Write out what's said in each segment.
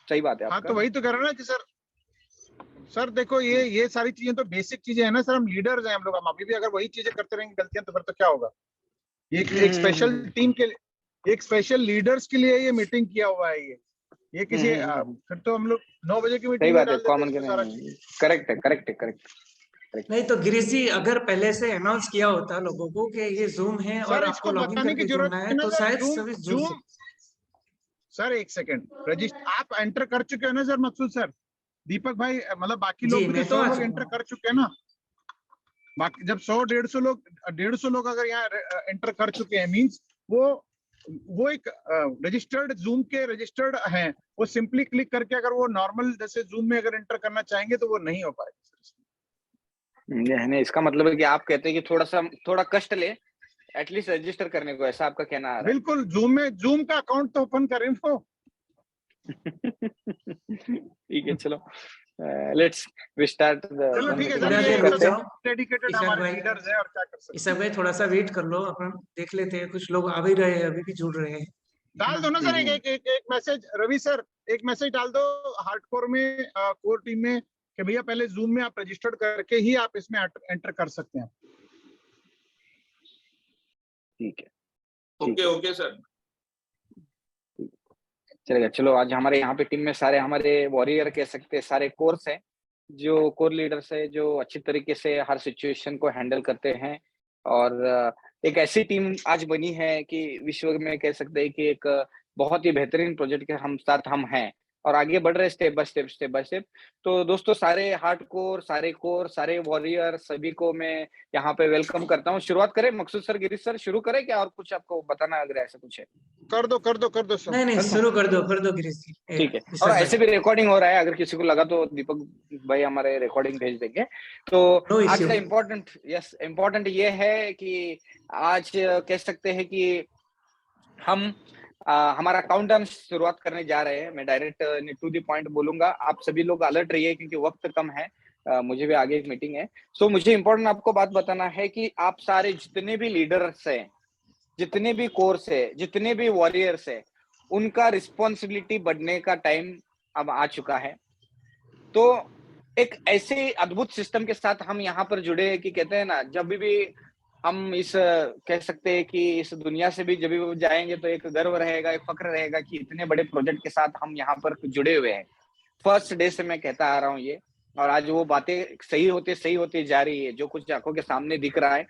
सही बात है हाँ, आपका। तो वही तो कर रहे हैं ना कि सर देखो ये सारी चीजें तो बेसिक चीजें हैं ना सर, हम लीडर्स हैं हम लोग, हम अभी भी अगर वही चीजें करते रहेंगे गलतियां तो फिर तो क्या होगा। एक स्पेशल टीम के लिए, एक स्पेशल लीडर्स के लिए ये मीटिंग किया हुआ है ये किसी फिर तो हम लोग 9 बजे की सही मीटिंग में बात है, डाल देते कॉमन के इसमें सारा चीज। करेक्ट है, करेक्ट है, करेक्ट। नहीं तो गिरीश जी, अगर पहले से अनाउंस किया होता लोगों को कि ये जूम है और सर आपको इसको लॉगिन बताने की करके जरूरत जुड़ना है, है ना तो सर, शायद जूम सभी जुड़ जूम सकते। सर एक सेकंड, रजिस्टर आप एंटर कर चुके हैं ना सर, मकसूद सर, दीपक भाई, मतलब बाकी जी, लोग भी तो मैं तो 100 आ लोग चुका एंटर हूँ। कर चुके हैं ना। बाकी जब 100 150 लोग अगर यहाँ एंटर कर चुके हैं, मींस वो एक रजिस्टर्ड जूम के रजिस्टर्ड हैं, वो सिंपली क्लिक करके अगर वो नॉर्मल जैसे जूम में अगर एंटर करना चाहेंगे तो वो नहीं हो पाएगा। नहीं, इसका मतलब है कि आप कहते हैं कि थोड़ा कष्ट ले एटलीस्ट रजिस्टर करने को, ऐसा आपका कहना आ रहा है। बिल्कुल, जूम का अकाउंट तो ओपन करें वो। ठीक है, चलो लेट्स वी स्टार्ट चलो ठीक है थोड़ा सर, देर ये रुक सब जाओ डेडिकेटेड ईशान हमारे भाई। लीडर्स हैं और क्या कर सकते ईशान भाई थोड़ा सा वेट कर लो, अपन देख लेते हैं, कुछ लोग आ भी रहे हैं, अभी भी जुड़ रहे हैं। हैं। डाल दो ना सर एक मैसेज, रवि सर एक मैसेज डाल दो हार्डकोर में, कोर टीम में, कि भैया पहले जूम में आप रजिस्टर्ड करके ही आप इसमें एंटर कर सकते हैं। ठीक है, ओके सर, चलेगा। चलो, आज हमारे यहाँ पे टीम में सारे हमारे वॉरियर कह सकते हैं, सारे कोर्स हैं, जो कोर लीडर्स है, जो अच्छी तरीके से हर सिचुएशन को हैंडल करते हैं। और एक ऐसी टीम आज बनी है कि विश्व में कह सकते हैं कि एक बहुत ही बेहतरीन प्रोजेक्ट के हम हैं और आगे बढ़ रहे स्टेप बाय स्टेप। तो दोस्तों, सारे हार्डकोर, सारे कोर, सारे वॉरियर, सभी को मैं यहाँ पे वेलकम करता हूँ। शुरुआत करें मकसूद सर, गिरीश सर, शुरू करें क्या, और कुछ आपको बताना अगर ऐसा कुछ है? कर दो सर। नहीं शुरू कर दो गिरीश जी। ठीक है, और ईशान भाई, ऐसे भी रिकॉर्डिंग हो रहा है, अगर किसी को लगा तो दीपक भाई हमारे रिकॉर्डिंग भेज देंगे। तो नो आज इश्यू। का इम्पोर्टेंट ये है कि आज कह सकते हैं कि हम हमारा काउंटडाउन शुरुआत करने जा रहे हैं। मैं डायरेक्ट टू द पॉइंट बोलूंगा, आप सभी लोग अलर्ट रहिए क्योंकि वक्त कम है। मुझे भी आगे एक मीटिंग है। सो मुझे इम्पोर्टेंट आपको बात बताना है कि आप सारे जितने भी लीडर्स हैं, जितने भी कोर्स है, जितने भी वॉरियर्स है, उनका रिस्पॉन्सिबिलिटी बढ़ने का टाइम अब आ चुका है। तो एक ऐसे अद्भुत सिस्टम के साथ हम यहाँ पर जुड़े हैं कि कहते हैं ना, जब भी हम इस कह सकते हैं कि इस दुनिया से भी जब भी जाएंगे तो एक गर्व रहेगा, एक फक्र रहेगा कि इतने बड़े प्रोजेक्ट के साथ हम यहाँ पर जुड़े हुए हैं। फर्स्ट डे से मैं कहता आ रहा हूँ ये, और आज वो बातें सही होते जा रही है, जो कुछ आंखों के सामने दिख रहा है।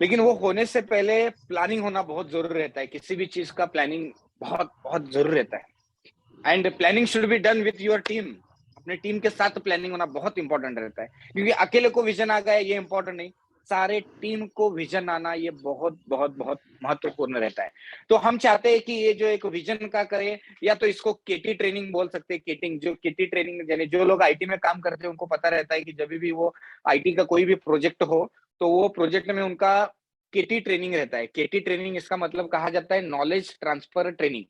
लेकिन वो होने से पहले प्लानिंग होना बहुत जरूरी रहता है। किसी भी चीज का प्लानिंग बहुत बहुत जरूरी रहता है। And planning should be done with your team. अपने टीम के साथ प्लानिंग होना बहुत इंपॉर्टेंट रहता है, क्योंकि अकेले को विजन आ गया ये इंपॉर्टेंट नहीं, सारे टीम को विजन आना ये बहुत बहुत बहुत महत्वपूर्ण रहता है। तो हम चाहते हैं कि ये जो एक विजन का करे, या तो इसको केटी ट्रेनिंग बोल सकते हैं। केटी ट्रेनिंग यानी जो लोग आईटी में काम करते हैं उनको पता रहता है कि जब भी वो आईटी का कोई भी प्रोजेक्ट हो तो वो प्रोजेक्ट में उनका केटी ट्रेनिंग रहता है। केटी ट्रेनिंग इसका मतलब कहा जाता है नॉलेज ट्रांसफर ट्रेनिंग।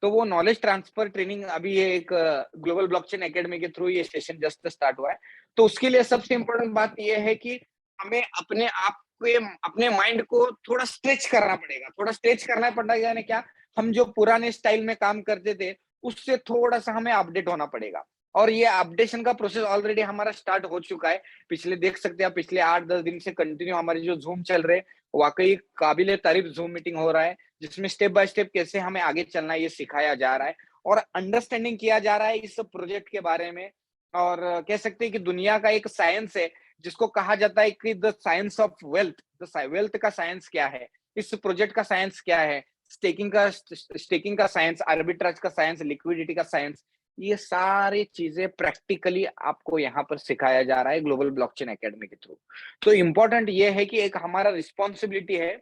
तो वो नॉलेज ट्रांसफर ट्रेनिंग अभी ये एक ग्लोबल ब्लॉकचेन एकेडमी के थ्रू ये सेशन जस्ट स्टार्ट हुआ है। तो उसके लिए सबसे इंपॉर्टेंट बात ये है कि हमें अपने आप को, अपने माइंड को थोड़ा स्ट्रेच करना पड़ेगा। थोड़ा स्ट्रेच करना पड़ेगा यानी क्या, हम जो पुराने स्टाइल में काम करते थे उससे थोड़ा सा हमें अपडेट होना पड़ेगा। और ये अपडेशन का प्रोसेस ऑलरेडी हमारा स्टार्ट हो चुका है। पिछले देख सकते हैं, पिछले 8-10 दिन से कंटिन्यू हमारे जो जूम चल रहे हैं, वाकई काबिले तारीफ जूम मीटिंग हो रहा है, जिसमें स्टेप बाय स्टेप कैसे हमें आगे चलना है ये सिखाया जा रहा है और अंडरस्टैंडिंग किया जा रहा है इस प्रोजेक्ट के बारे में। और कह सकते हैं कि दुनिया का एक साइंस है जिसको कहा जाता है कि the science of wealth. Wealth का साइंस क्या है, इस प्रोजेक्ट का साइंस क्या है, स्टेकिंग का साइंस, आर्बिट्राज का साइंस, लिक्विडिटी का साइंस, ये सारी चीजें प्रैक्टिकली आपको यहाँ पर सिखाया जा रहा है ग्लोबल ब्लॉकचेन एकेडमी के थ्रू। तो इम्पोर्टेंट ये है कि एक हमारा रिस्पॉन्सिबिलिटी है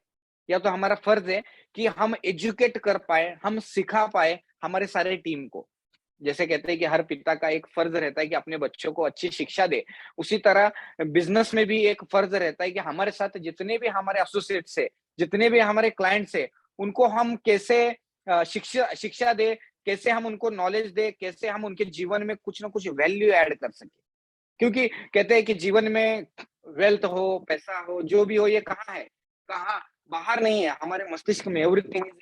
या तो हमारा फर्ज है कि हम एजुकेट कर पाए, हम सिखा पाए हमारे सारे टीम को। जैसे कहते हैं कि हर पिता का एक फर्ज रहता है कि अपने बच्चों को अच्छी शिक्षा दे, उसी तरह बिजनेस में भी एक फर्ज रहता है कि हमारे साथ जितने भी हमारे एसोसिएट्स है, जितने भी हमारे क्लाइंट्स है, उनको हम कैसे शिक्षा दे, कैसे हम उनको नॉलेज दे, कैसे हम उनके जीवन में कुछ ना कुछ वैल्यू ऐड कर सके। क्योंकि कहते हैं कि जीवन में वेल्थ हो, पैसा हो, जो भी हो, ये कहाँ है, कहाँ, बाहर नहीं है, हमारे मस्तिष्क में। एवरीथिंग इज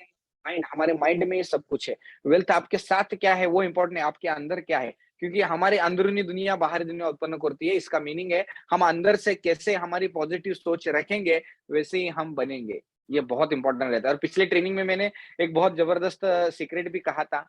माइंड, हमारे माइंड में ये सब कुछ है। वेल्थ आपके साथ क्या है वो इम्पोर्टेंट है, आपके अंदर क्या है, क्योंकि हमारी अंदरूनी दुनिया बाहरी दुनिया उत्पन्न करती है। इसका मीनिंग है हम अंदर से कैसे हमारी पॉजिटिव सोच रखेंगे, वैसे ही हम बनेंगे। ये बहुत इंपॉर्टेंट रहता है। और पिछले ट्रेनिंग में मैंने एक बहुत जबरदस्त सीक्रेट भी कहा था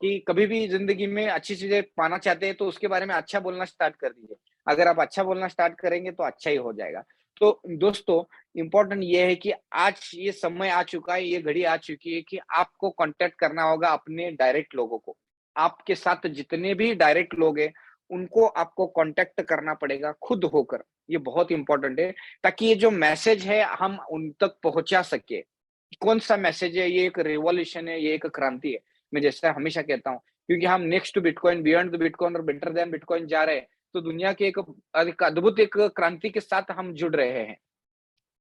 कि कभी भी जिंदगी में अच्छी चीजें पाना चाहते हैं तो उसके बारे में अच्छा बोलना स्टार्ट कर दीजिए। अगर आप अच्छा बोलना स्टार्ट करेंगे तो अच्छा ही हो जाएगा। तो दोस्तों, इम्पोर्टेंट ये है कि आज ये समय आ चुका है, ये घड़ी आ चुकी है कि आपको कॉन्टैक्ट करना होगा अपने डायरेक्ट लोगों को। आपके साथ जितने भी डायरेक्ट लोग हैं, उनको आपको कॉन्टैक्ट करना पड़ेगा खुद होकर। ये बहुत इम्पोर्टेंट है, ताकि ये जो मैसेज है हम उन तक पहुँचा सकें। कौन-सा मैसेज है? ये एक रिवॉल्यूशन है, ये एक क्रांति है। मैं जैसे हमेशा कहता हूँ, क्योंकि हम next to Bitcoin, beyond the Bitcoin और बेटर देन बिटकॉइन जा रहे हैं, तो दुनिया के एक अद्भुत एक क्रांति के साथ हम जुड़ रहे हैं।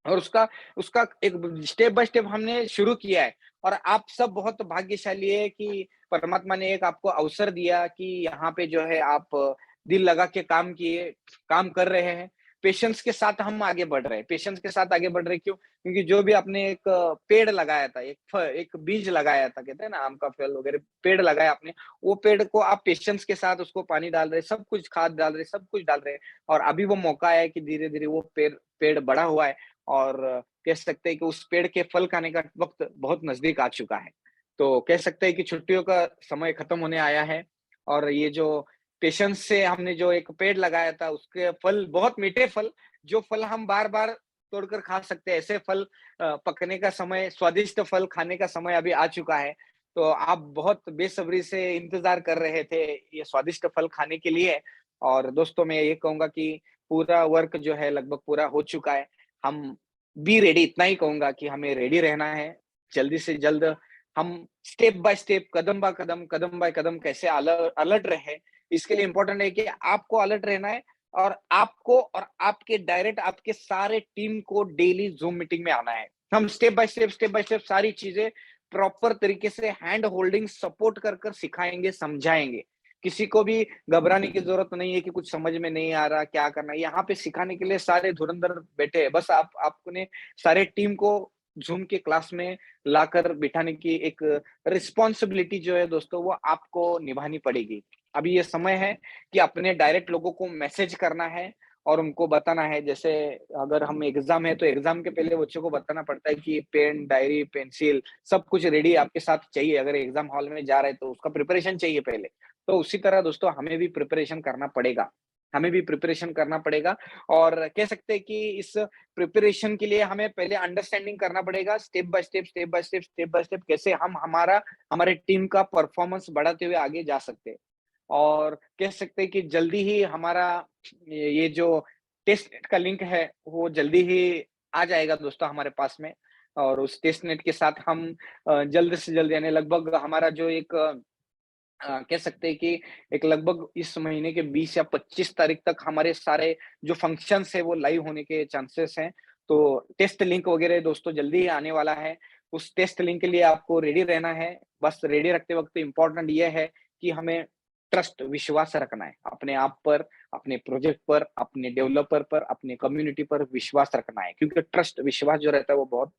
और उसका उसका एक स्टेप बाय स्टेप हमने शुरू किया है। और आप सब बहुत भाग्यशाली है कि परमात्मा ने एक आपको अवसर दिया कि यहाँ पे जो है आप दिल लगा के काम किए, काम कर रहे हैं। पेशेंस के साथ हम आगे बढ़ रहे हैं। पेशेंस के साथ आगे बढ़ रहे हैं क्यों? क्योंकि जो भी आपने एक पेड़ लगाया था, एक बीज लगाया था, कहते हैं ना आम का फल वगैरह, पेड़ लगाया आपने, वो पेड़ को आप पेशेंस के साथ उसको पानी डाल रहे हैं, सब कुछ खाद डाल रहे हैं, सब कुछ डाल रहे हैं। और अभी वो मौका आया है कि धीरे-धीरे वो पेड़ पेड़ बड़ा हुआ है। और कह सकते हैं कि उस पेड़ के फल खाने का वक़्त बहुत नज़दीक आ चुका है। तो कह सकते हैं कि छुट्टियों का समय खत्म होने आया है। और ये जो पेशेंस से हमने जो एक पेड़ लगाया था, उसके फल बहुत मीठे फल, जो फल हम बार-बार तोड़कर खा सकते हैं, ऐसे फल पकने का समय, स्वादिष्ट फल खाने का समय अभी आ चुका है। तो आप बहुत बेसब्री से इंतज़ार कर रहे थे ये स्वादिष्ट फल खाने के लिए। और दोस्तों, मैं ये कहूँगा कि पूरा वर्क जो है लगभग पूरा हो चुका है। हम बी रेडी, इतना ही कहूँगा कि हमें रेडी रहना है। जल्दी से जल्द हम स्टेप बाय स्टेप, कदम बाय कदम कैसे अलर्ट रहें, इसके लिए इम्पोर्टेंट है कि आपको अलर्ट रहना है। और आपको और आपके डायरेक्ट आपके सारे टीम को डेली ज़ूम मीटिंग में आना है। हम स्टेप बाय स्टेप सारी चीज़ें प्रॉपर तरीके से हैंड होल्डिंग सपोर्ट कर सिखाएँगे, समझाएँगे। किसी को भी घबराने की ज़रूरत नहीं है कि कुछ समझ में नहीं आ रहा, क्या करना है। यहाँ पे सिखाने के लिए सारे धुरंधर बैठे हैं। बस आपने सारे टीम को ज़ूम के क्लास में लाकर बिठाने की एक रिस्पॉन्सिबिलिटी जो है दोस्तों, वो आपको निभानी पड़ेगी। अभी ये समय है कि अपने डायरेक्ट लोगों को मैसेज करना है और उनको बताना है। जैसे अगर हम एग्ज़ाम है, तो एग्ज़ाम के पहले बच्चों को बताना पड़ता है कि पेन, डायरी, पेंसिल सब कुछ रेडी आपके साथ चाहिए। अगर एग्ज़ाम हॉल में जा रहे हैं, तो उसका प्रिपरेशन चाहिए पहले। तो उसी तरह दोस्तों हमें भी प्रिपरेशन करना पड़ेगा। हमें भी प्रिपरेशन करना पड़ेगा। और कह सकते हैं कि इस प्रिपरेशन के लिए हमें पहले अंडरस्टैंडिंग करना पड़ेगा, स्टेप बाय स्टेप कैसे हम हमारे टीम का परफॉर्मेंस बढ़ाते हुए आगे जा सकते हैं। और कह सकते हैं कि जल्दी ही हमारा ये जो टेस्ट नेट का लिंक है, वो जल्दी ही आ जाएगा दोस्तों हमारे पास में। और उस टेस्ट नेट के साथ हम जल्द से जल्द, यानी लगभग हमारा जो एक कह सकते हैं कि एक लगभग इस महीने के 20 या 25 तारीख तक हमारे सारे जो फंक्शंस है वो लाइव होने के चांसेस हैं। तो टेस्ट लिंक वगैरह दोस्तों जल्दी ही आने वाला है। उस टेस्ट लिंक के लिए आपको रेडी रहना है। बस रेडी रखते वक़्त इम्पोर्टेंट ये है कि हमें ट्रस्ट, विश्वास रखना है। अपने आप पर, अपने प्रोजेक्ट पर, अपने डेवलपर पर, अपने कम्युनिटी पर विश्वास रखना है। क्योंकि ट्रस्ट, विश्वास जो रहता है वो बहुत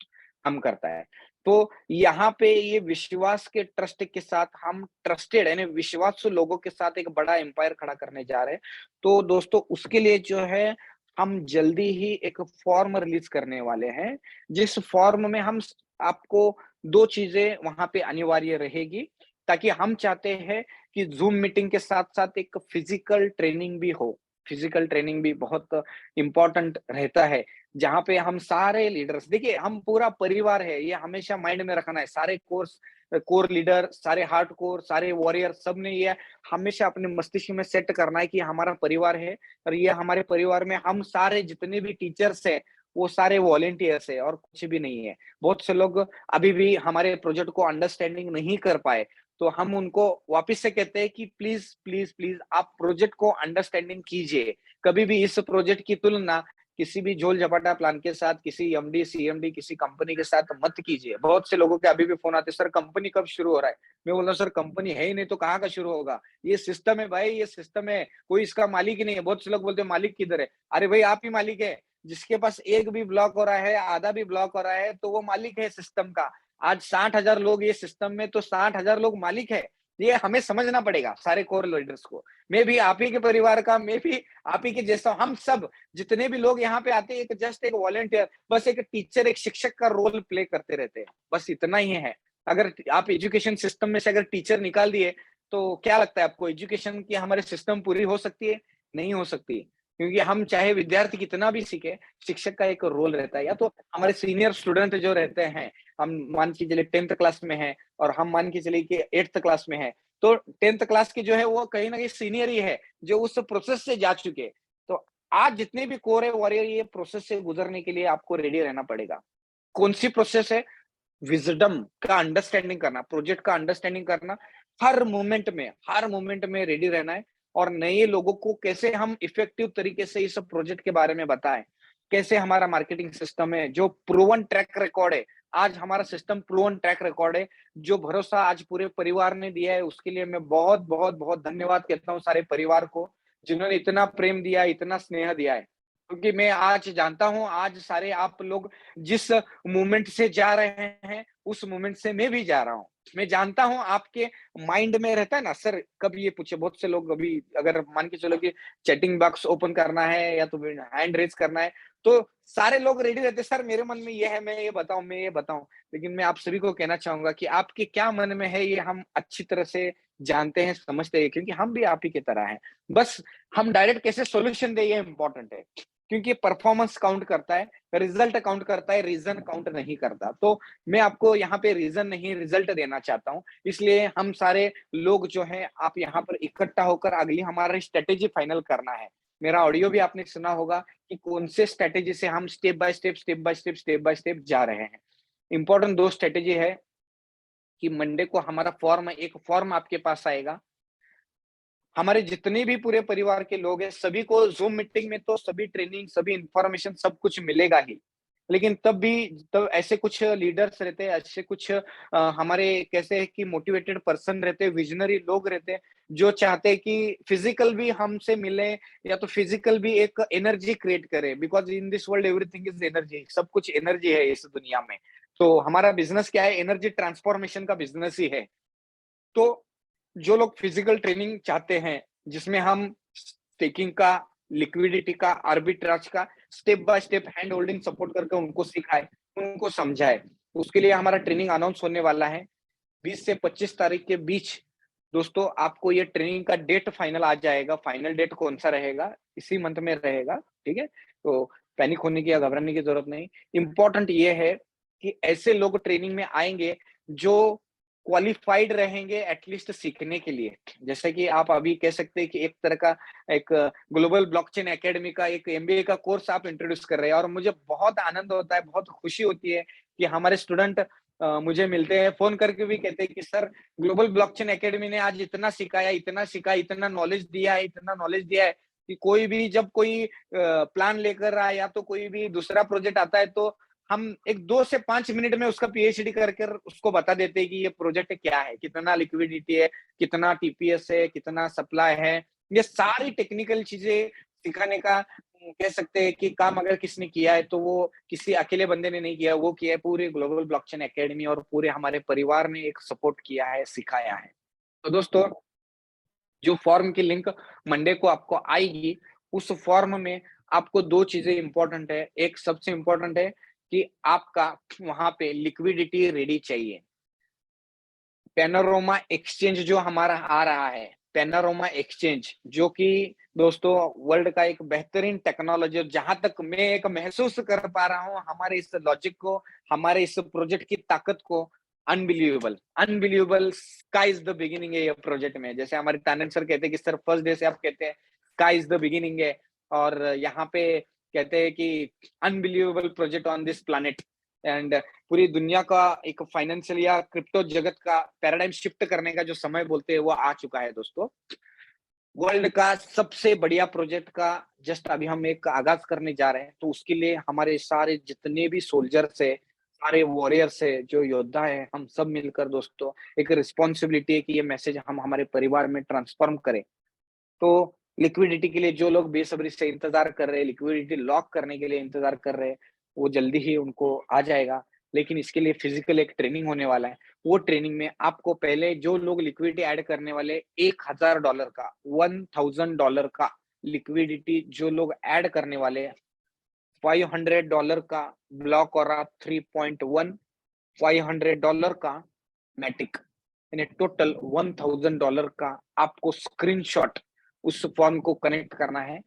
काम करता है। तो यहाँ पे ये विश्वास के ट्रस्ट के साथ हम ट्रस्टेड यानी विश्वासु लोगों के साथ एक बड़ा एम्पायर खड़ा करने जा रहे हैं। तो दोस्तों उसके लिए जो है हम जल्दी ही एक फॉर्म रिलीज करने वाले हैं, जिस फॉर्म में हम आपको 2 चीजें वहां पे अनिवार्य रहेगी, ताकि हम चाहते हैं कि ज़ूम मीटिंग के साथ-साथ एक फिजिकल ट्रेनिंग भी हो। फिजिकल ट्रेनिंग भी बहुत इम्पोर्टेंट रहता है। जहाँ पे हम सारे लीडर्स, देखिए हम पूरा परिवार है, ये हमेशा माइंड में रखना है। सारे कोर लीडर, सारे हार्डकोर, सारे वॉरियर, सबने ये हमेशा अपने मस्तिष्क में सेट करना है कि हमारा परिवार है। और ये हमारे परिवार में हम सारे जितने भी टीचर्स हैं, वो सारे वॉलंटियर्स हैं और कुछ भी नहीं है। बहुत से लोग अभी भी हमारे प्रोजेक्ट को अंडरस्टैंडिंग नहीं कर पाए, तो हम उनको वापस से कहते हैं कि प्लीज़ आप प्रोजेक्ट को अंडरस्टैंडिंग कीजिए। कभी भी इस प्रोजेक्ट की तुलना किसी भी झोल-झपाटा प्लान के साथ, किसी एमडी, सीएमडी, किसी कंपनी के साथ मत कीजिए। बहुत से लोगों के अभी भी फ़ोन आते हैं, "सर कंपनी कब शुरू हो रहा है?" मैं बोल रहा हूँ, "सर कंपनी है ही नहीं तो कहाँ का शुरू होगा? ये सिस्टम है भाई, ये सिस्टम है, कोई इसका मालिक ही नहीं है।" बहुत से लोग बोलते हैं, "मालिक किधर है?" अरे भाई आप ही मालिक है। जिसके पास एक भी ब्लॉक हो रहा है, आधा भी ब्लॉक हो रहा है, तो वो मालिक है सिस्टम का। आज 60,000 लोग ये सिस्टम में, तो 60,000 लोग मालिक है। ये हमें समझना पड़ेगा सारे कोर लीडर्स को। मैं भी आप ही के परिवार का, मैं भी आप ही के जैसा, हम सब जितने भी लोग यहाँ पे आते हैं, एक जस्ट एक वॉलंटियर, बस एक टीचर, एक शिक्षक का रोल प्ले करते रहते हैं, बस इतना ही है। अगर आप एजुकेशन सिस्टम में से अगर टीचर निकाल दिए, तो क्या लगता है आपको, एजुकेशन की हमारे सिस्टम पूरी हो सकती है? नहीं हो सकती, क्योंकि हम चाहे विद्यार्थी कितना भी सीखे, शिक्षक का एक रोल रहता है। या तो हमारे सीनियर स्टूडेंट जो रहते हैं, हम मान के चलिए 10th क्लास में है और हम मान के चलिए कि 8th क्लास में है, तो 10th क्लास की जो है वो कहीं ना कहीं सीनियर ही है, जो उस प्रोसेस से जा चुके। तो आज जितने भी कोर है वॉरियर, ये प्रोसेस से गुजरने के लिए आपको रेडी रहना पड़ेगा। कौन सी प्रोसेस है? विजडम का अंडरस्टैंडिंग करना, प्रोजेक्ट का अंडरस्टैंडिंग करना, हर मोमेंट में रेडी रहना है। और नए लोगों को कैसे हम इफेक्टिव तरीके से इस प्रोजेक्ट के बारे में बताएं, कैसे हमारा मार्केटिंग सिस्टम है जो प्रूवन ट्रैक रिकॉर्ड है। आज हमारा सिस्टम प्रूवन ट्रैक रिकॉर्ड है, जो भरोसा आज पूरे परिवार ने दिया है, उसके लिए मैं बहुत बहुत बहुत धन्यवाद कहता हूँ सारे परिवार को, जिन्होंने इतना प्रेम दिया, इतना स्नेह दिया है। क्योंकि मैं आज जानता हूँ, आज सारे आप लोग जिस मूवमेंट से जा रहे हैं, उस मूवमेंट से मैं भी जा रहा हूँ। मैं जानता हूँ आपके माइंड में रहता है ना, सर कब ये पूछे, बहुत से लोग अभी अगर मान के चलो कि चैटिंग बॉक्स ओपन करना है या तो हैंड रेज करना है, तो सारे लोग रेडी रहते हैं, सर मेरे मन में ये है, मैं ये बताऊं, मैं ये बताऊं। लेकिन मैं आप सभी को कहना चाहूंगा कि आपके क्या मन में है, ये हम अच्छी तरह से जानते हैं, समझते हैं, क्योंकि हम भी आप ही की तरह हैं। बस हम डायरेक्ट कैसे सॉल्यूशन दे, ये इंपॉर्टेंट है, क्योंकि परफॉर्मेंस काउंट करता है, रिजल्ट काउंट करता है, रीजन काउंट नहीं करता। तो मैं आपको यहाँ पे रीजन नहीं, रिजल्ट देना चाहता हूँ। इसलिए हम सारे लोग जो हैं, आप यहाँ पर इकट्ठा होकर अगली हमारी स्ट्रेटेजी फाइनल करना है। मेरा ऑडियो भी आपने सुना होगा कि कौन से स्ट्रेटेजी से हम स्टेप बाय स्टेप जा रहे हैं। इंपॉर्टेंट 2 स्ट्रेटेजी है कि मंडे को हमारा एक फॉर्म आपके पास आएगा। हमारे जितने भी पूरे परिवार के लोग हैं, सभी को ज़ूम मीटिंग में तो सभी ट्रेनिंग, सभी इन्फॉर्मेशन सब कुछ मिलेगा ही। लेकिन तब ऐसे कुछ लीडर्स रहते हैं, ऐसे कुछ हमारे कैसे है कि मोटिवेटेड पर्सन रहते हैं, विज़नरी लोग रहते हैं, जो चाहते हैं कि फिज़िकल भी हमसे मिले, या तो फिज़िकल भी एक एनर्जी क्रिएट करें, because in this world everything is energy, सब कुछ एनर्जी है इस दुनिया में। तो हमारा बिज़नेस क्या है? एनर्जी ट्रांसफॉर्मेशन का बिज़नेस ही है। तो जो लोग फिजिकल ट्रेनिंग चाहते हैं, जिसमें हम स्टेकिंग का, लिक्विडिटी का, आर्बिट्राज का step by step hand holding support करके उनको सिखाएँ, उनको समझाएँ। उसके लिए हमारा ट्रेनिंग अनाउंस होने वाला है 20 से 25 तारीख के बीच। दोस्तों, आपको ये ट्रेनिंग का डेट फाइनल आ जाएगा। फाइनल डेट कौन-सा रहेगा? इसी मंथ में रहेगा, ठीक है? तो पैनिक होने की या घबराने की ज़रूरत नहीं। इम्पोर्टेंट ये है कि ऐसे लोग ट्रेनिंग में आएँगे, जो क्वालिफाइड रहेंगे एटलीस्ट सीखने के लिए। जैसे कि आप अभी कह सकते हैं कि एक तरह का एक ग्लोबल ब्लॉकचेन एकेडमी का एक एमबीए का कोर्स आप इंट्रोड्यूस कर रहे हैं, और मुझे बहुत आनंद होता है, बहुत खुशी होती है कि हमारे स्टूडेंट मुझे मिलते हैं, फ़ोन करके भी कहते हैं कि सर ग्लोबल ब्लॉकचेन एकेडमी ने आज इतना सिखाया, इतना सिखाया, इतना नॉलेज दिया है कि कोई भी जब कोई प्लान लेकर आए या तो कोई भी दूसरा प्रोजेक्ट आता है, तो हम एक 2 से 5 मिनट में उसका पीएचडी करके उसको बता देते हैं कि ये प्रोजेक्ट क्या है, कितना लिक्विडिटी है, कितना टीपीएस है, कितना सप्लाई है। ये सारी टेक्निकल चीजें सिखाने का कह सकते हैं कि काम अगर किसने किया है, तो वो किसी अकेले बंदे ने नहीं किया, वो किया है पूरे ग्लोबल ब्लॉकचेन एकेडमी और पूरे हमारे परिवार ने एक सपोर्ट किया है, सिखाया है। तो दोस्तों, जो फॉर्म की लिंक मंडे को आपको आएगी, उस फॉर्म में आपको 2 चीज़ें इम्पोर्टेंट है। एक सबसे इम्पोर्टेंट है कि आपका वहाँ पे लिक्विडिटी रेडी चाहिए। पैनोरामा एक्सचेंज जो हमारा आ रहा है, पैनोरामा एक्सचेंज, जो कि दोस्तों वर्ल्ड का एक बेहतरीन टेक्नोलॉजी, जहां तक मैं एक महसूस कर पा रहा हूँ हमारे इस लॉजिक को, हमारे इस प्रोजेक्ट की ताकत को, unbelievable unbelievable. Sky is the beginning है ये प्रोजेक्ट में। जैसे हमारे तानंद सर कहते हैं कि सर फर्स्ट डे से आप कहते हैं स्काई इज द बिगिनिंग है, और यहाँ पे कहते हैं कि unbelievable project on this planet. And पूरी दुनिया का एक फाइनेंशियल या क्रिप्टो जगत का पैराडाइम शिफ्ट करने का जो समय बोलते हैं वो आ चुका है दोस्तों। वर्ल्ड का सबसे बढ़िया प्रोजेक्ट का जस्ट अभी हम एक आगाज करने जा रहे हैं, तो उसके लिए हमारे सारे जितने भी सोल्जर्स है, सारे वॉरियर्स है, जो योद्धा है, हम सब मिलकर दोस्तों एक रिस्पॉन्सिबिलिटी है कि ये मैसेज हम हमारे परिवार में ट्रांसफॉर्म करें। तो लिक्विडिटी के लिए जो लोग बेसब्री से इंतजार कर रहे हैं, लिक्विडिटी लॉक करने के लिए इंतजार कर रहे हैं, वो जल्दी ही उनको आ जाएगा। लेकिन इसके लिए फिजिकल एक ट्रेनिंग होने वाला है। वो ट्रेनिंग में आपको पहले जो लोग लिक्विडिटी ऐड करने वाले $1000 का, $1000 का लिक्विडिटी जो लोग ऐड करने वाले हैं, $500 का ब्लॉक और आप 3.1, $500 का मैटिक, यानी टोटल $1000 का आपको स्क्रीनशॉट उस फॉर्म को कनेक्ट करना है।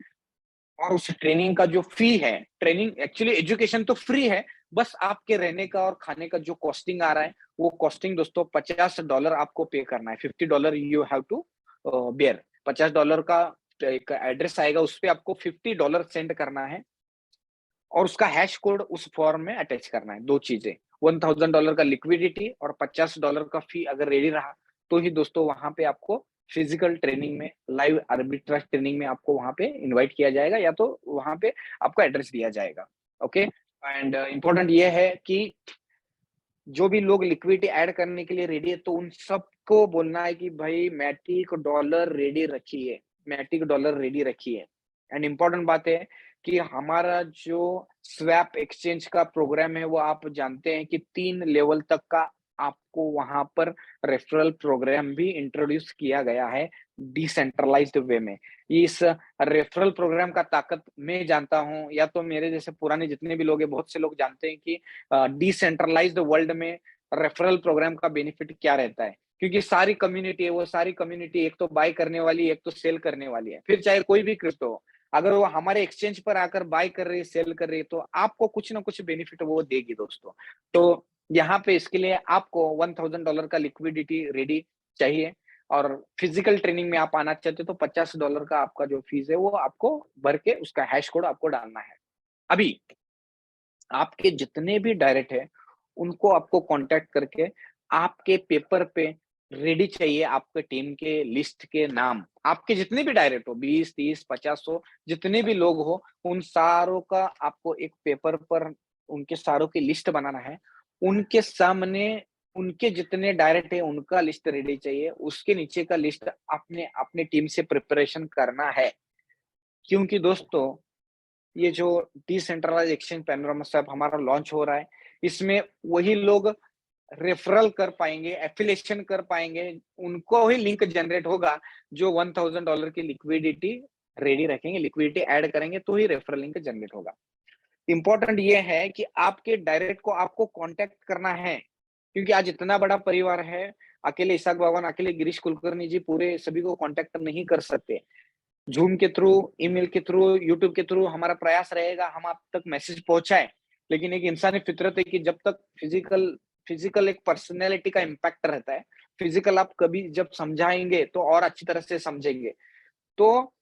और उस ट्रेनिंग का जो फी है, ट्रेनिंग एक्चुअली एजुकेशन तो फ्री है, बस आपके रहने का और खाने का जो कॉस्टिंग आ रहा है, वो कॉस्टिंग दोस्तों $50 आपको पे करना है। $50 यू हैव टू बेयर। $50 का एक एड्रेस आएगा, उस पे आपको $50 सेंड करना है और उसका हैश कोड उस फॉर्म में अटैच करना है। 2 चीजें, $1000 का लिक्विडिटी और $50 का फी अगर रेडी रहा, तो ही दोस्तों वहां पे आपको फिजिकल ट्रेनिंग में, लाइव आर्बिट्राज ट्रेनिंग में आपको वहां पे इनवाइट किया जाएगा, या तो वहां पे आपको एड्रेस दिया जाएगा। ओके, एंड इम्पोर्टेंट ये है कि जो भी लोग लिक्विडिटी ऐड करने के लिए रेडी है, तो उन सबको बोलना है कि भाई मैटिक डॉलर रेडी रखिए, मैटिक डॉलर रेडी रखिए। एंड इम्पोर्टेंट बात है कि हमारा जो स्वैप एक्सचेंज का प्रोग्राम है, वो आप जानते हैं कि 3 लेवल तक का आपको वहां पर रेफरल प्रोग्राम भी इंट्रोड्यूस किया गया है डिसेंट्रलाइज्ड वे में। इस रेफरल प्रोग्राम का ताकत मैं जानता हूं, या तो मेरे जैसे पुराने जितने भी लोग हैं, बहुत से लोग जानते हैं कि डिसेंट्रलाइज्ड वर्ल्ड में रेफरल प्रोग्राम का बेनिफिट क्या रहता है। क्योंकि सारी कम्युनिटी है, वो सारी कम्युनिटी एक तो बाय करने वाली है, एक तो सेल करने वाली है। फिर चाहे कोई भी क्रिप्टो हो, अगर वो हमारे एक्सचेंज पर आकर बाय कर रही है, सेल कर रही है, तो आपको कुछ ना कुछ बेनिफिट वो देगी दोस्तों। तो यहाँ पे इसके लिए आपको $1000 का लिक्विडिटी रेडी चाहिए, और फिजिकल ट्रेनिंग में आप आना चाहते हो तो $50 का आपका जो फीस है वो आपको भर के उसका हैश कोड आपको डालना है। अभी आपके जितने भी डायरेक्ट है, उनको आपको कांटेक्ट करके आपके पेपर पे रेडी चाहिए आपके टीम के लिस्ट के नाम। आपके जितने भी डायरेक्ट हो, 20, 30, 50 हो, जितने भी लोग हो, उन सारों का आपको एक पेपर पर उनके सारों की लिस्ट बनाना है। उनके सामने उनके जितने डायरेक्ट है, उनका लिस्ट रेडी चाहिए। उसके नीचे का लिस्ट आपने अपनी टीम से प्रिपरेशन करना है। क्योंकि दोस्तों, ये जो डिसेंट्रलाइज एक्सचेंज पैनोरामा स्वैप हमारा लॉन्च हो रहा है, इसमें वही लोग रेफरल कर पाएंगे, एफिलिएशन कर पाएंगे, उनको ही लिंक जनरेट होगा जो $1000 की लिक्विडिटी रेडी रखेंगे, लिक्विडिटी ऐड करेंगे, तो ही रेफरल लिंक जनरेट होगा। इंपॉर्टेंट ये है कि आपके डायरेक्ट को आपको कांटेक्ट करना है, क्योंकि आज इतना बड़ा परिवार है, अकेले इसाक बावन, अकेले गिरीश कुलकर्णी जी पूरे सभी को कांटेक्ट नहीं कर सकते। जूम के थ्रू, ईमेल के थ्रू, यूट्यूब के थ्रू हमारा प्रयास रहेगा हम आप तक मैसेज पहुंचाएं। लेकिन एक इंसानी फितरत है कि जब तक फिजिकल एक पर्सनैलिटी का इम्पैक्ट रहता है, फिजिकल आप कभी जब समझाएंगे तो और अच्छी तरह से समझेंगे। तो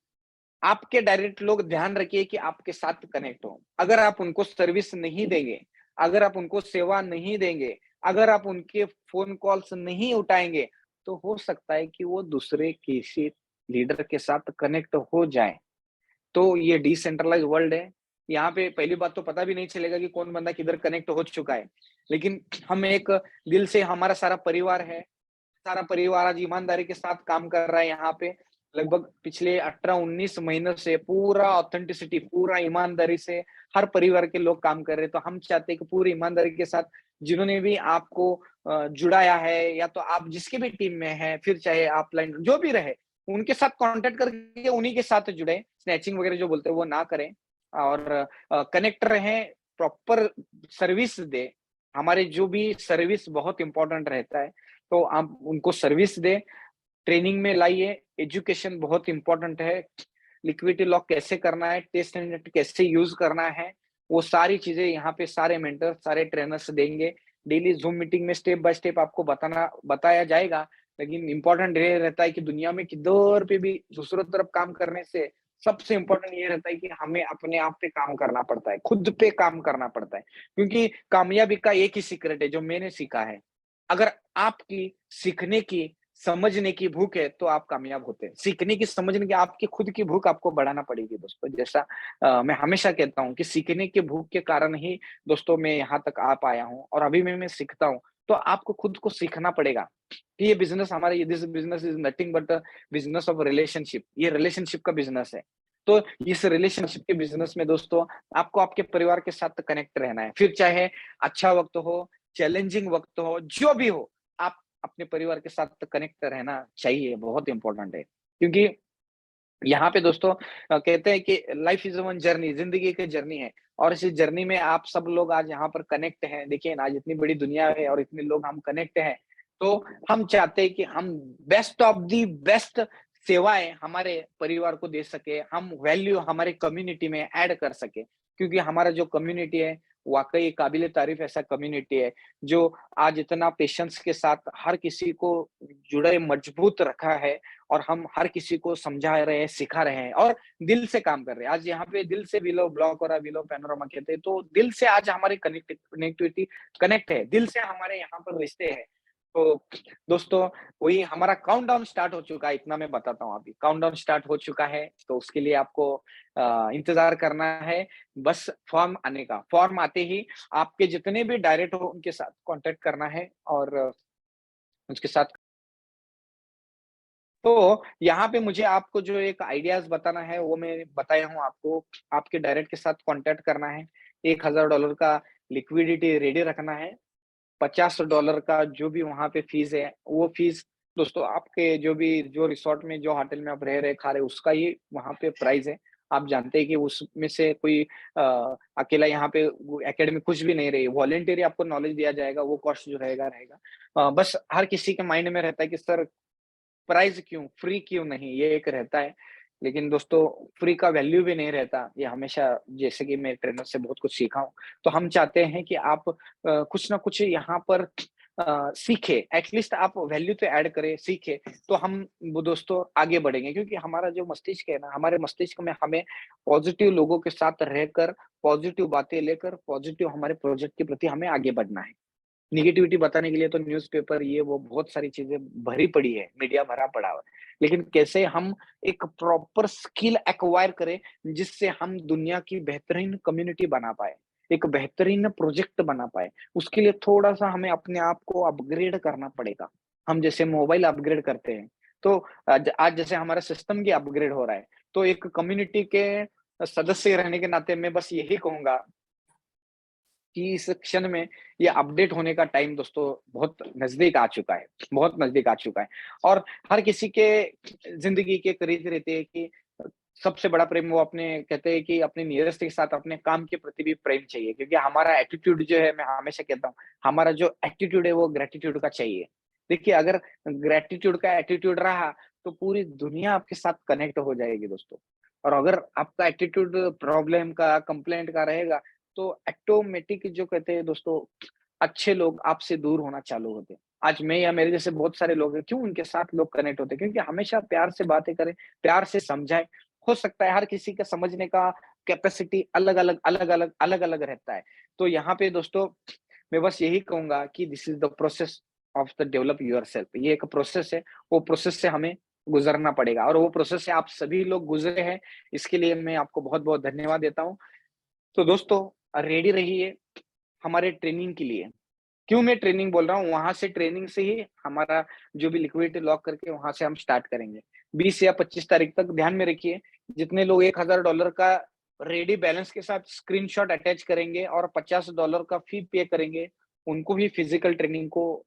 आपके डायरेक्ट लोग ध्यान रखिए कि आपके साथ कनेक्ट हो। अगर आप उनको सर्विस नहीं देंगे, अगर आप उनको सेवा नहीं देंगे, अगर आप उनके फोन कॉल्स नहीं उठाएंगे, तो हो सकता है कि वो दूसरे किसी लीडर के साथ कनेक्ट हो जाए। तो ये डिसेंट्रलाइज वर्ल्ड है। यहाँ पे पहली बात तो पता भी नहीं चलेगा कि कौन बंदा किधर कनेक्ट हो चुका है। लेकिन हम एक दिल से, हमारा सारा परिवार है, सारा परिवार आज ईमानदारी के साथ काम कर रहा है यहाँ पे। लगभग पिछले 18-19 महीनों से पूरा ऑथेंटिसिटी, पूरा ईमानदारी से हर परिवार के लोग काम कर रहे हैं। तो हम चाहते हैं कि पूरी ईमानदारी के साथ जिन्होंने भी आपको जुड़ाया है, या तो आप जिसके भी टीम में है, फिर चाहे ऑफलाइन जो भी रहे, उनके साथ कांटेक्ट करके उन्हीं के साथ जुड़े। स्नैचिंग वगैरह जो बोलते हैं वो ना करें, और कनेक्ट रहें, प्रॉपर सर्विस दे। हमारे जो भी सर्विस बहुत इंपॉर्टेंट रहता है, तो आप उनको सर्विस दे, ट्रेनिंग में लाइए। एजुकेशन बहुत इंपॉर्टेंट है। लिक्विडिटी लॉक कैसे करना है, टेस्ट नेट कैसे यूज करना है, वो सारी चीजें यहाँ पे सारे मेंटर, सारे ट्रेनर्स देंगे। डेली जूम मीटिंग में स्टेप बाय स्टेप आपको बताया जाएगा। लेकिन इंपॉर्टेंट ये रहता है कि दुनिया में किधर पे भी दूसरों तरफ काम करने से सबसे इंपॉर्टेंट ये रहता है कि हमें अपने आप पे काम करना पड़ता है, खुद पे काम करना पड़ता है। क्योंकि कामयाबी का एक ही सीक्रेट है जो मैंने सीखा है, अगर आपकी सीखने की, समझने की भूख है, तो आप कामयाब होते हैं। सीखने की, समझने की, आपकी खुद की भूख आपको बढ़ाना पड़ेगी दोस्तों। जैसा मैं हमेशा कहता हूँ कि सीखने की भूख के कारण ही दोस्तों मैं यहाँ तक आ पाया हूँ, और अभी मैं सीखता हूँ। तो आपको खुद को सीखना पड़ेगा कि ये बिजनेस हमारा, this business is nothing but business of relationship. ये रिलेशनशिप का बिजनेस है। तो इस रिलेशनशिप के बिजनेस में दोस्तों आपको आपके परिवार के साथ कनेक्ट रहना है। फिर चाहे अच्छा वक्त हो, चैलेंजिंग वक्त हो, जो भी हो, आप अपने परिवार के साथ कनेक्ट रहना चाहिए, बहुत इंपॉर्टेंट है। क्योंकि यहाँ पे दोस्तों कहते हैं कि लाइफ इज वन जर्नी, जिंदगी की जर्नी है और इस जर्नी में आप सब लोग आज यहाँ पर कनेक्ट हैं। देखिए ना, आज इतनी बड़ी दुनिया है और इतने लोग हम कनेक्ट हैं, तो हम चाहते हैं कि हम बेस्ट ऑफ दी बेस्ट सेवाएं हमारे परिवार को दे सके, हम वैल्यू हमारे कम्युनिटी में ऐड कर सके। क्योंकि हमारा जो कम्युनिटी है वाकई काबिले तारीफ ऐसा कम्युनिटी है जो आज इतना पेशेंस के साथ हर किसी को जुड़े मजबूत रखा है और हम हर किसी को समझा रहे हैं, सिखा रहे हैं और दिल से काम कर रहे हैं। आज यहाँ पे दिल से विलो ब्लॉक और विलो पैनोरामा कहते हैं, तो दिल से आज हमारी कनेक्टिविटी कनेक्ट है, दिल से हमारे यहाँ पर रिश्ते हैं। तो दोस्तों वही हमारा काउंटडाउन स्टार्ट हो चुका है, इतना मैं बताता हूँ अभी। काउंटडाउन स्टार्ट हो चुका है, तो उसके लिए आपको इंतजार करना है, बस फॉर्म आने का। फॉर्म आते ही आपके जितने भी डायरेक्ट हो उनके साथ कांटेक्ट करना है और उसके साथ तो यहाँ पे मुझे आपको जो एक आइडियाज़ बताना है, वो मैं बताया हूँ आपको। आपके डायरेक्ट के साथ कॉन्टैक्ट करना है, $1000 का लिक्विडिटी रेडी रखना है, $50 का जो भी वहाँ पे फ़ीस है, वो फ़ीस दोस्तों आपके जो रिसॉर्ट में, जो होटल में आप रह रहे, खा रहे, उसका ही वहाँ पे प्राइस है। आप जानते हैं कि उसमें से कोई अकेला यहाँ पे वो एकेडमी कुछ भी नहीं रही, वॉलंटरी आपको नॉलेज दिया जाएगा, वो कॉस्ट जो रहेगा, रहेगा। बस हर किसी के माइंड में रहता है कि सर प्राइज़ क्यों? फ्री क्यों नहीं? ये एक रहता है। लेकिन दोस्तों फ्री का वैल्यू भी नहीं रहता। ये हमेशा जैसे कि मैं ट्रेनर से बहुत कुछ सीखा हूँ। तो हम चाहते हैं कि आप कुछ ना कुछ यहाँ पर सीखें। एट लीस्ट आप वैल्यू तो ऐड करें, सीखें, तो हम वो दोस्तों आगे बढ़ेंगे। क्योंकि हमारा जो मस्तिष्क है ना, हमारे मस्तिष्क में हमें पॉज़िटिव लोगों के साथ रहकर, पॉज़िटिव बातें लेकर, पॉज़िटिव हमारे प्रोजेक्ट के प्रति हमें आगे बढ़ना है। नेगेटिविटी बताने के लिए तो न्यूज़पेपर ये वो बहुत सारी चीज़ें भरी पड़ी है, मीडिया भरा पड़ा हुआ है। लेकिन कैसे हम एक प्रॉपर स्किल एक्वायर करें, जिससे हम दुनिया की बेहतरीन कम्युनिटी बना पाएँ, एक बेहतरीन प्रोजेक्ट बना पाएँ। उसके लिए थोड़ा-सा हमें अपने आप को अपग्रेड करना पड़ेगा। हम जैसे मोबाइल अपग्रेड करते हैं, तो आज जैसे हमारा सिस्टम भी अपग्रेड हो रहा है, तो एक कम्युनिटी के सदस्य रहने के नाते मैं बस यही कहूँगा कि इस क्षण में ये अपडेट होने का टाइम दोस्तों बहुत नज़दीक आ चुका है, बहुत नज़दीक आ चुका है। और हर किसी के ज़िंदगी के करीब रहते हैं कि सबसे बड़ा प्रेम वो अपने कहते हैं कि अपने नियरेस्ट के साथ अपने काम के प्रति भी प्रेम चाहिए। क्योंकि हमारा एटीट्यूड जो है, मैं हमेशा कहता हूँ, हमारा जो एटीट्यूड है वो ग्रैटिट्यूड का चाहिए। देखिए अगर ग्रैटिट्यूड का एटीट्यूड रहा, तो पूरी दुनिया आपके साथ कनेक्ट हो जाएगी दोस्तों। और अगर आपका एटीट्यूड प्रॉब्लम का, कंप्लेंट का रहेगा, तो ऑटोमेटिक जो कहते हैं दोस्तों, अच्छे लोग आपसे दूर होना चालू होते हैं। आज मैं या मेरे जैसे बहुत सारे लोग हैं, क्यों उनके साथ लोग कनेक्ट होते हैं? क्योंकि हमेशा प्यार से बातें करें, प्यार से समझाएँ। हो सकता है हर किसी का समझने का कैपेसिटी अलग-अलग, अलग-अलग, अलग-अलग रहता है। तो यहाँ पे दोस्तों मैं बस यही कहूँगा कि this is the process of the develop yourself. ये एक प्रोसेस है, वो प्रोसेस से हमें गुज़रना पड़ेगा और वो प्रोसेस से आप सभी लोग गुज़रे हैं, इसके लिए मैं आपको बहुत-बहुत धन्यवाद देता हूँ। तो दोस्तों रेडी रहिए हमारे ट्रेनिंग के लिए। क्यों मैं ट्रेनिंग बोल रहा हूँ, वहाँ से ट्रेनिंग से ही हमारा जो भी लिक्विडिटी लॉक करके वहाँ से हम स्टार्ट करेंगे। 20 या 25 तारीख तक ध्यान में रखिए, जितने लोग $1000 का रेडी बैलेंस के साथ स्क्रीनशॉट अटैच करेंगे और $50 का फी पे करेंगे, उनको ही फिजिकल ट्रेनिंग को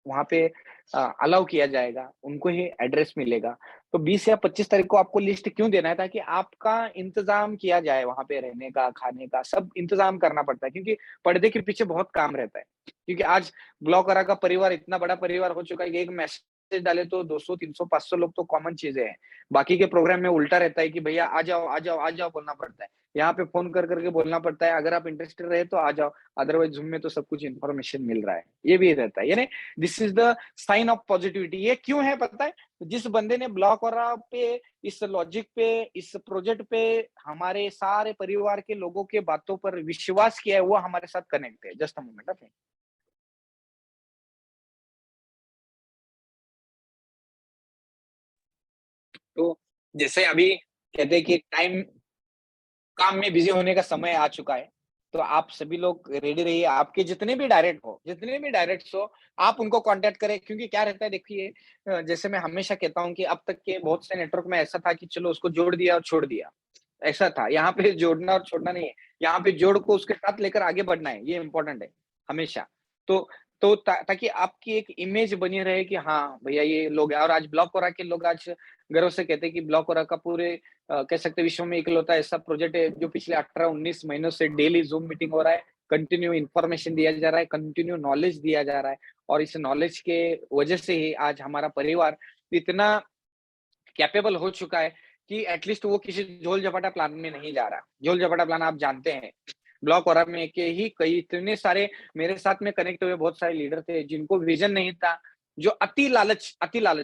वहाँ पे अलाउ किया जाएगा, उनको ही एड्रेस मिलेगा। तो 20 या 25 तारीख को आपको लिस्ट क्यों देना है, ताकि आपका इंतज़ाम किया जाए, वहाँ पे रहने का, खाने का, सब इंतज़ाम करना पड़ता है, क्योंकि पर्दे के पीछे बहुत काम रहता है। क्योंकि आज ब्लॉगरा का परिवार इतना बड़ा परिवार हो चुका है कि एक मैसेज डाले तो 200, 300, 500 लोग तो कॉमन चीज़ें हैं। बाकी के प्रोग्राम में उल्टा रहता है कि भैया आ जाओ, आ जाओ, आ जाओ बोलना पड़ता है। यहाँ पे फ़ोन कर कर के बोलना पड़ता है, अगर आप इंटरेस्टेड रहे तो आ जाओ, अदरवाइज़ ज़ूम में तो सब कुछ इन्फॉर्मेशन मिल रहा है। ये भी रहता है, यानी this is the sign of positivity. ये क्यों है पता है? जिस बंदे ने ब्लॉगरा पे, इस लॉजिक पे, इस प्रोजेक्ट पे हमारे सारे परिवार के लोगों के बातों पर विश्वास किया है, वो हमारे साथ कनेक्ट है। Just a moment okay. तो जैसे अभी कहते हैं कि टाइम काम में बिज़ी होने का समय आ चुका है, तो आप सभी लोग रेडी रहिए, आपके जितने भी डायरेक्ट्स हो, आप उनको कॉन्टैक्ट करें। क्योंकि क्या रहता है देखिए, जैसे मैं हमेशा कहता हूँ कि अब तक के बहुत से नेटवर्क में ऐसा था कि चलो उसको जोड़ दिया और छोड़ दिया। ऐसा था। यहाँ पे जोड़ना और छोड़ना नहीं है, यहाँ पे जोड़ को उसके साथ लेकर आगे बढ़ना है, ये इम्पोर्टेंट है हमेशा। तो ताकि आपकी एक इमेज बनी रहे कि हाँ भैया ये लोग हैं। और आज ब्लॉक के लोग आज गर्व से कहते हैं कि ब्लॉक का पूरे कह सकते हैं विश्व में इकलौता ऐसा प्रोजेक्ट है जो पिछले 18-19 महीनों से डेली ज़ूम मीटिंग हो रहा है, कंटिन्यू इन्फॉर्मेशन दिया जा रहा है, कंटिन्यू नॉलेज दिया जा रहा है। और इस नॉलेज के वजह से ही आज हमारा परिवार इतना कैपेबल हो चुका है कि एटलीस्ट वो किसी झोल-झपाटा प्लान में नहीं जा रहा। झोल-झपाटा प्लान आप जानते हैं, ब्लॉक और में के ही कई इतने सारे मेरे साथ में कनेक्ट हुए बहुत सारे लीडर थे जिनको विज़न नहीं था, जो अति लालच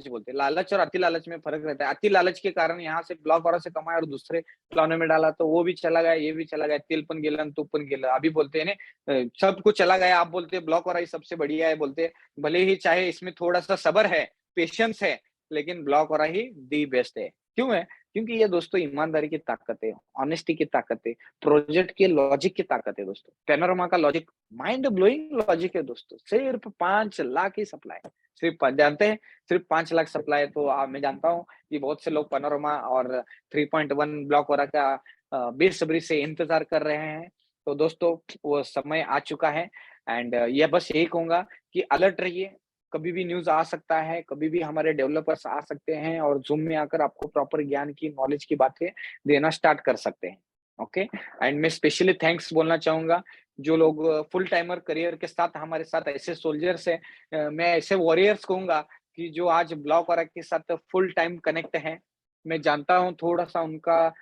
बोलते हैं। लालच और अति लालच में फ़र्क रहता है। अति लालच के कारण यहाँ से ब्लॉक और से कमाया और दूसरे प्लानों में डाला तो वो भी चला गया, ये भी चला गया, तेल पण गेलं, तूप पण गेलं। अभी बोलते हैं ना सब कुछ चला गया, आप बोलते हैं ब्लॉक और ही सबसे बढ़िया है बोलते हैं। भले ही चाहे इसमें थोड़ा-सा सब्र है, पेशेंस है, लेकिन ब्लॉक हो रहा ही दी बेस्ट है। क्यों है? क्योंकि ये दोस्तों ईमानदारी की ताकत है, ऑनेस्टी की ताकत है, प्रोजेक्ट के लॉजिक की ताकत है दोस्तों। पैनोरमा का लॉजिक माइंड ब्लोइंग लॉजिक है दोस्तों। सिर्फ 5 लाख ही सप्लाई है। सिर्फ जानते हैं, सिर्फ 5 लाख सप्लाई तो मैं जानता हूँ कि बहुत से लोग पैनोरमा और 3.1 ब्लॉक हो रहा का बेसब्री से इंतज़ार कर रहे हैं। तो दोस्तों वो समय आ चुका है एंड ये बस यही कहूँगा कि अलर्ट रहिए, कभी भी न्यूज़ आ सकता है, कभी भी हमारे डेवलपर्स आ सकते हैं और ज़ूम में आकर आपको प्रॉपर ज्ञान की, नॉलेज की बातें देना स्टार्ट कर सकते हैं, ओके? एंड मैं स्पेशली थैंक्स बोलना चाहूँगा, जो लोग फुल टाइमर करियर के साथ हमारे साथ ऐसे सोल्जर्स हैं मैं ऐसे वॉरियर्स कहूँगा कि जो आज ब्लॉक वगैरह के साथ फुल टाइम कनेक्ट हैं। मैं जानता हूँ थोड़ा-सा उनका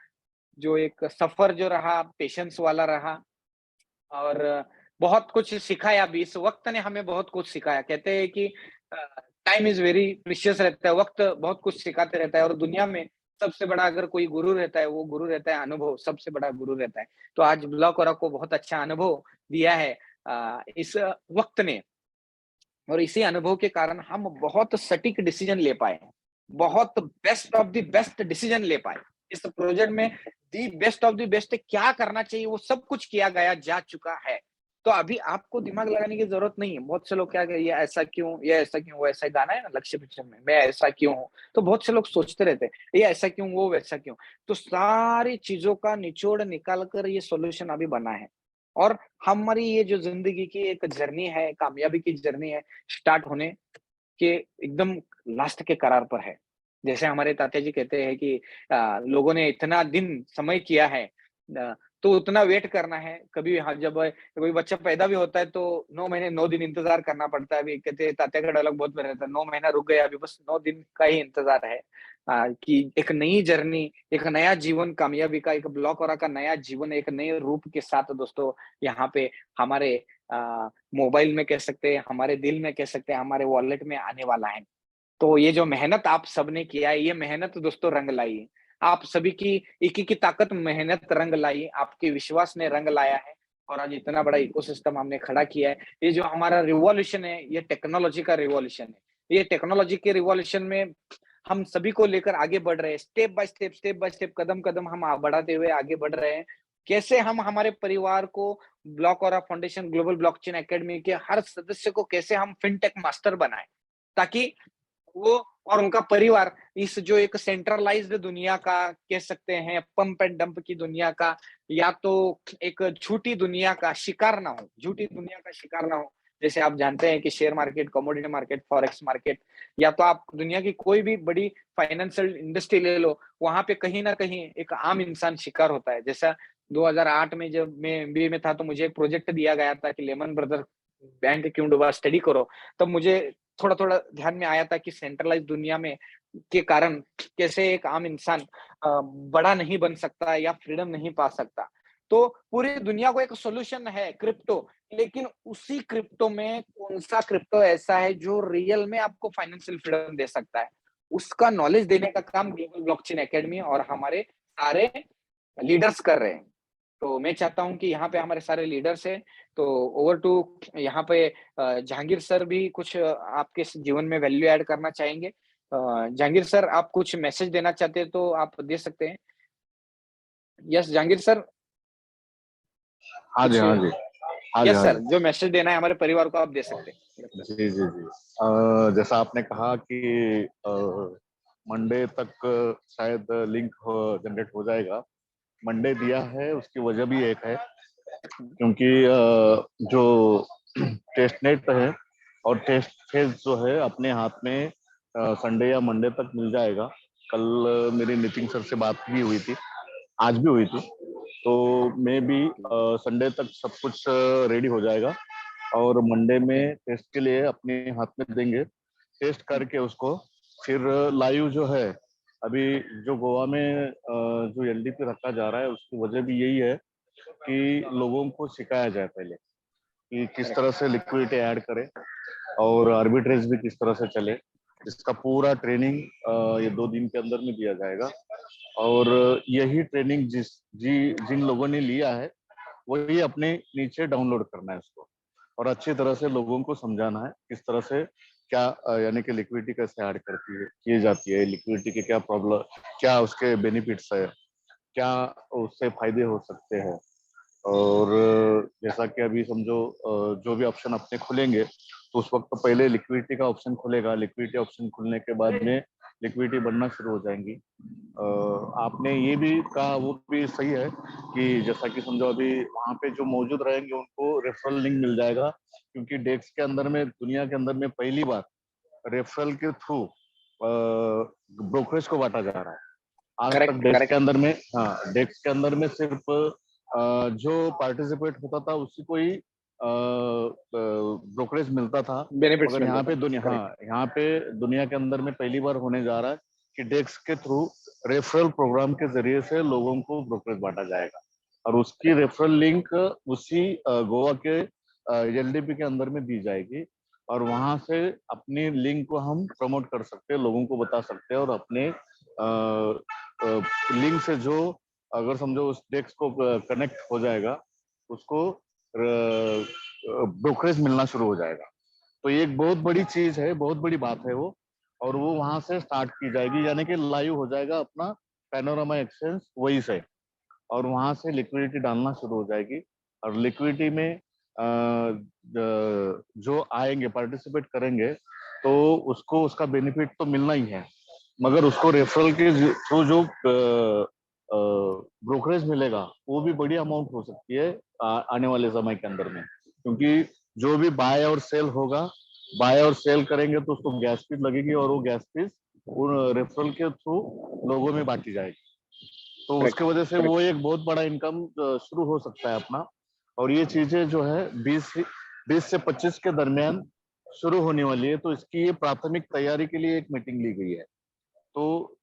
जो एक सफ़र जो रहा, पेशेंस वाला रहा और बहुत कुछ सिखाया भी, इस वक़्त ने हमें बहुत कुछ सिखाया। कहते हैं कि अ, टाइम इज़ वेरी प्रीशियस रहता है, वक़्त बहुत कुछ सिखाते रहता है और दुनिया में सबसे बड़ा अगर कोई गुरु रहता है, वो गुरु रहता है अनुभव, सबसे बड़ा गुरु रहता है। तो आज ब्लॉक और को बहुत अच्छा अनुभव दिया है इस वक़्त ने और इसी अनुभव के कारण हम बहुत सटीक डिसीज़न ले पाए हैं। बहुत best of the best decision ले पाए। इस प्रोजेक्ट में the best of the best क्या करना चाहिए वो सब कुछ किया गया जा चुका है। तो अभी आपको दिमाग लगाने की ज़रूरत नहीं है। बहुत से लोग क्या कहे ये ऐसा क्यों? ये ऐसा क्यों? वो ऐसा गाना है ना लक्ष्य पिक्चर में, मैं ऐसा क्यों हूँ? तो बहुत से लोग सोचते रहते हैं, ये ऐसा क्यों? वो वैसा क्यों? तो सारी चीज़ों का निचोड़ निकाल कर ये सॉल्यूशन अभी बना है। और हमारी ये जो ज़िंदगी की एक जर्नी है, कामयाबी की जर्नी है, स्टार्ट होने के एकदम लास्ट के कगार पर है। जैसे हमारे तात्या जी कहते हैं कि लोगों ने इतना दिन समय किया है तो उतना वेट करना है। कभी हाँ, जब कोई बच्चा पैदा भी होता है तो 9 महीने 9 दिन इंतज़ार करना पड़ता है। अभी कहते हैं तात्या का डायलॉग बहुत बढ़िया था, 9 महीना रुक गया अभी बस 9 दिन का ही इंतज़ार है। कि एक नई जर्नी, एक नया जीवन कामयाबी का, एक ब्लॉक औरा का नया जीवन, एक नए रूप के साथ दोस्तों यहाँ पे हमारे मोबाइल में कह सकते हैं, हमारे दिल में कह सकते हैं, हमारे वॉलेट में आने वाला है। तो ये जो मेहनत आप सबने किया है, ये मेहनत दोस्तों रंग लाई है। आप सभी की एक-एक की ताकत मेहनत रंग लाई, आपके विश्वास ने रंग लाया है और आज इतना बड़ा इकोसिस्टम हमने खड़ा किया है। ये जो हमारा रिवॉल्यूशन है, ये टेक्नोलॉजी का रिवॉल्यूशन है। ये टेक्नोलॉजी के रिवॉल्यूशन में हम सभी को लेकर आगे बढ़ रहे हैं। स्टेप बाय स्टेप, कदम-कदम हम बढ़ाते हुए आगे बढ़ रहे हैं। कैसे हम हमारे परिवार को ब्लॉक औरा फाउंडेशन ग्लोबल ब्लॉकचेन एकेडमी के हर सदस्य को कैसे हम फिनटेक मास्टर बनाएँ, ताकि वो और उनका परिवार इस जो एक सेंट्रलाइज्ड दुनिया का कह सकते हैं पंप एंड डंप की दुनिया का या तो एक झूठी दुनिया का शिकार ना हो, झूठी दुनिया का शिकार ना हो। जैसे आप जानते हैं कि share market, commodity market, forex market या तो आप दुनिया की कोई भी बड़ी फाइनेंशियल इंडस्ट्री ले लो, वहाँ पे कहीं न कहीं एक आम इंसान शिकार होता है। जैसा 2008 में जब मैं एमबीए में था तो मुझे एक प्रोजेक्ट दिया गया था कि लेमन ब्रदर बैंक क्यों डूबा स्टडी करो। तब मुझे थोड़ा-थोड़ा ध्यान में आया था कि सेंट्रलाइज़्ड दुनिया में के कारण कैसे एक आम इंसान बड़ा नहीं बन सकता या फ्रीडम नहीं पा सकता। तो पूरी दुनिया को एक सॉल्यूशन है क्रिप्टो, लेकिन उसी क्रिप्टो में कौन-सा क्रिप्टो ऐसा है जो रियल में आपको फाइनेंशियल फ्रीडम दे सकता है। उसका नॉलेज देने का काम ग्लोबल ब्लॉकचेन एकेडमी और हमारे सारे लीडर्स कर रहे हैं। तो मैं चाहता हूँ कि यहाँ पे हमारे सारे लीडर्स हैं, तो ओवर टू यहाँ पे जहांगीर सर भी कुछ आपके जीवन में वैल्यू ऐड करना चाहेंगे। जहांगीर सर आप कुछ मैसेज देना चाहते हैं तो आप दे सकते हैं। यस जहांगीर सर हाँ जी, कुछ हाँ जी। हाँ जी, यस हाँ सर, जी। जो मैसेज देना है हमारे परिवार को आप दे सकते हैं। Yes sir. जी, जी, जी। जैसा आपने कहा कि मंडे तक शायद लिंक जनरेट हो जाएगा। मंडे दिया है उसकी वजह भी एक है, क्योंकि जो टेस्ट नेट है और टेस्ट फेज जो है अपने हाथ में संडे या मंडे तक मिल जाएगा। कल मेरी नितिन सर से बात भी हुई थी, आज भी हुई थी, तो मैं भी संडे तक सब कुछ रेडी हो जाएगा और मंडे में टेस्ट के लिए अपने हाथ में देंगे। टेस्ट करके उसको फिर लाइव जो है, अभी जो गोवा में जो एलडीपी रखा जा रहा है उसकी वजह भी यही है कि लोगों को सिखाया जाए पहले कि किस तरह से लिक्विडिटी ऐड करें और आर्बिट्रेज भी किस तरह से चले। इसका पूरा ट्रेनिंग ये 2 दिन के अंदर में दिया जाएगा और यही ट्रेनिंग जिन लोगों ने लिया है वही अपने नीचे डाउनलोड करना है उसको और अच्छी तरह से लोगों को समझाना है किस तरह से क्या यानी कि लिक्विडिटी कैसे ऐड करती है की जाती है, लिक्विडिटी के क्या प्रॉब्लम, क्या उसके बेनिफिट्स है, क्या उससे फायदे हो सकते हैं। और जैसा कि अभी समझो जो भी ऑप्शन अपने खुलेंगे तो उस वक्त तो पहले लिक्विडिटी का ऑप्शन खुलेगा, लिक्विडिटी ऑप्शन खुलने के बाद में लिक्विडिटी बनना शुरू हो जाएंगी। आपने ये भी कहा, वो भी सही है कि जैसा कि समझो अभी वहाँ पे जो मौजूद रहेंगे उनको रेफरल लिंक मिल जाएगा, क्योंकि डेस्क के अंदर में दुनिया के अंदर में पहली बार रेफरल के थ्रू ब्रोकरेज को बांटा जा रहा है। आज तक डेस्क के अंदर में, हाँ, डेस्क के अंदर में सिर्फ जो पार्टिसिपेट होता था उसी को ही ब्रोकरेज मिलता था, मगर यहाँ पे यहाँ पे दुनिया के अंदर में पहली बार होने जा रहा है कि डेस्क के थ्रू रेफरल प्रोग्राम के जरिए से लोगों को ब्रोकरेज बांटा जाएगा और उसकी रेफरल लिंक उसी गोवा के एलडीपी के अंदर में दी जाएगी और वहां से अपनी लिंक को हम प्रमोट कर सकते हैं, लोगों को बता सकते हैं और अपने लिंक से जो अगर समझो उस डेस्क को कनेक्ट हो जाएगा उसको ब्रोकरेज मिलना शुरू हो जाएगा। तो ये एक बहुत बड़ी चीज है, बहुत बड़ी बात है वो, और वो वहां से स्टार्ट की जाएगी, यानी कि लाइव हो जाएगा अपना पैनोरामा एक्सचेंज वही से, और वहां से लिक्विडिटी डालना शुरू हो जाएगी और लिक्विडिटी में जो आएंगे पार्टिसिपेट करेंगे तो उसको उसका बेनिफिट तो मिलना ही है, मगर उसको रेफरल के थ्रू जो ब्रोकरेज मिलेगा वो भी बड़ी अमाउंट हो सकती है आने वाले समय के अंदर में, क्योंकि जो भी बाय और सेल होगा, बाय और सेल करेंगे तो उसको गैस फीस लगेगी और वो गैस फीस रेफरल के थ्रू लोगों में बांटी जाएगी, तो उसकी वजह से वो एक बहुत बड़ा इनकम शुरू हो सकता है अपना। और ये चीजें जो है 20 से 25 के दरमियान शुरू होने वाली है, तो इसकी ये प्राथमिक तैयारी के लिए एक मीटिंग ली गई है। तो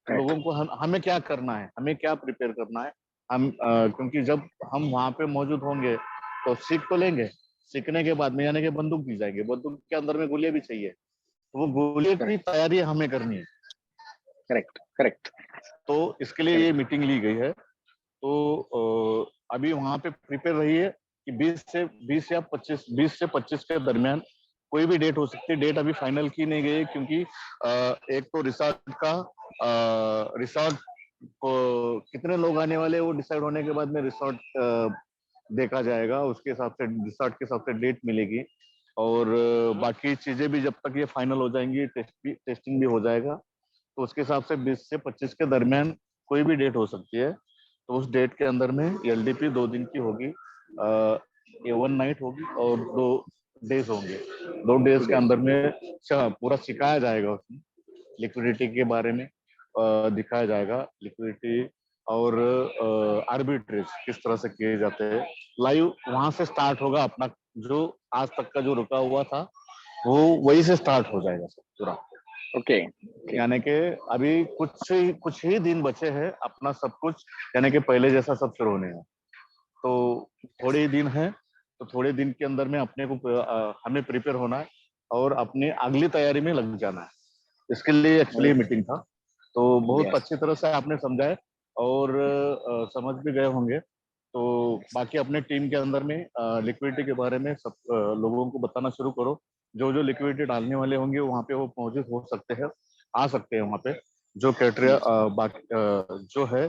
लोगों को हमें क्या करना है, हमें क्या प्रिपेयर करना है, हम क्योंकि जब हम वहां पे मौजूद होंगे तो सीख तो लेंगे, सीखने के बाद में यानी कि बंदूक दी जाएगी, बंदूक के अंदर में गोलियां भी चाहिए, तो वो गोलियों की तैयारी हमें करनी है। करेक्ट। तो इसके लिए ये मीटिंग ली गई है। तो अभी वहां पे प्रिपेयर रहिए कि 20 से 25 के दरमियान कोई भी डेट हो सकती है। डेट अभी फाइनल की नहीं गई है, क्योंकि एक तो रिसोर्ट को कितने लोग आने वाले वो डिसाइड होने के बाद में रिसोर्ट देखा जाएगा, उसके हिसाब से रिसोर्ट के हिसाब से डेट मिलेगी और बाकी चीजें भी जब तक ये फाइनल हो जाएंगी, टेस्टिंग भी हो जाएगा, तो उसके हिसाब से 20 से 25 के दरमियान कोई भी डेट हो सकती है। तो उस डेट के अंदर में एलडीपी 2 दिन की होगी, ये 1 नाइट होगी और 2 डेज होंगे। 2 डेज के अंदर में पूरा सिखाया जाएगा, उसमें लिक्विडिटी के बारे में दिखाया जाएगा, लिक्विडिटी और आर्बिट्रेज किस तरह से किए जाते हैं। लाइव वहां से स्टार्ट होगा, अपना जो आज तक का जो रुका हुआ था वो वही से स्टार्ट हो जाएगा सब पूरा। ओके। यानी कि अभी कुछ ही दिन बचे हैं अपना सब कुछ, यानी कि पहले जैसा सब शुरू होने हैं, तो थोड़े ही दिन है, तो थोड़े दिन के अंदर में अपने को हमें प्रिपेयर होना है और अपनी अगली तैयारी में लग जाना है। इसके लिए एक्चुअली मीटिंग था, तो बहुत अच्छी तरह से आपने समझाया और समझ भी गए होंगे। तो बाकी अपने टीम के अंदर में लिक्विडिटी के बारे में सब लोगों को बताना शुरू करो, जो जो लिक्विडिटी डालने वाले होंगे वहाँ पे वो मौजूद हो सकते हैं, आ सकते हैं वहाँ पे, जो क्राइटेरिया बाकी जो है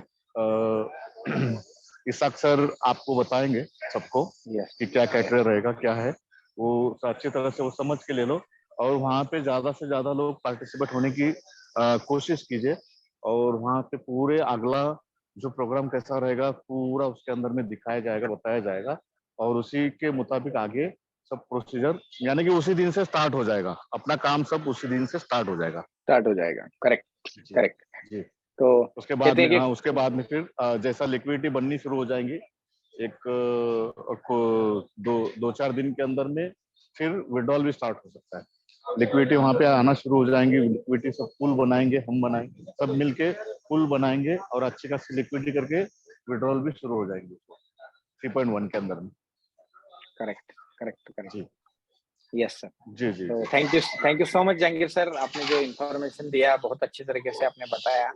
इसाक सर आपको बताएंगे सबको कि क्या क्राइटेरिया रहेगा, क्या है वो अच्छी तरह से वो समझ के ले लो और वहाँ पे ज्यादा से ज्यादा लोग पार्टिसिपेट होने की कोशिश कीजिए और वहाँ पे पूरे अगला जो प्रोग्राम कैसा रहेगा पूरा उसके अंदर में दिखाया जाएगा, बताया जाएगा, और उसी के मुताबिक आगे सब प्रोसीजर, यानी कि उसी दिन से स्टार्ट हो जाएगा अपना काम, सब उसी दिन से स्टार्ट हो जाएगा। स्टार्ट हो जाएगा। करेक्ट जी करेक्ट। जी। तो उसके बाद कहते में, हैं कि हाँ, उसके बाद में फिर जैसा लिक्विडिटी बननी शुरू हो जाएंगी, एक दो चार दिन के अंदर में फिर विड्रॉल भी स्टार्ट हो सकता है। लिक्विडिटी वहां पे आना शुरू हो जाएंगी, लिक्विडिटी सब पुल बनाएंगे, हम बनाएंगे, सब मिलके पुल बनाएंगे और अच्छी खासी लिक्विडिटी करके विड्रॉल भी शुरू हो जाएंगे 3.1 के अंदर में। Correct correct correct. जी यस सर। जी जी। तो thank you so much Jahangir sir, आपने जो इन्फॉर्मेशन दिया बहुत अच्छी तरीके से आपने बताया।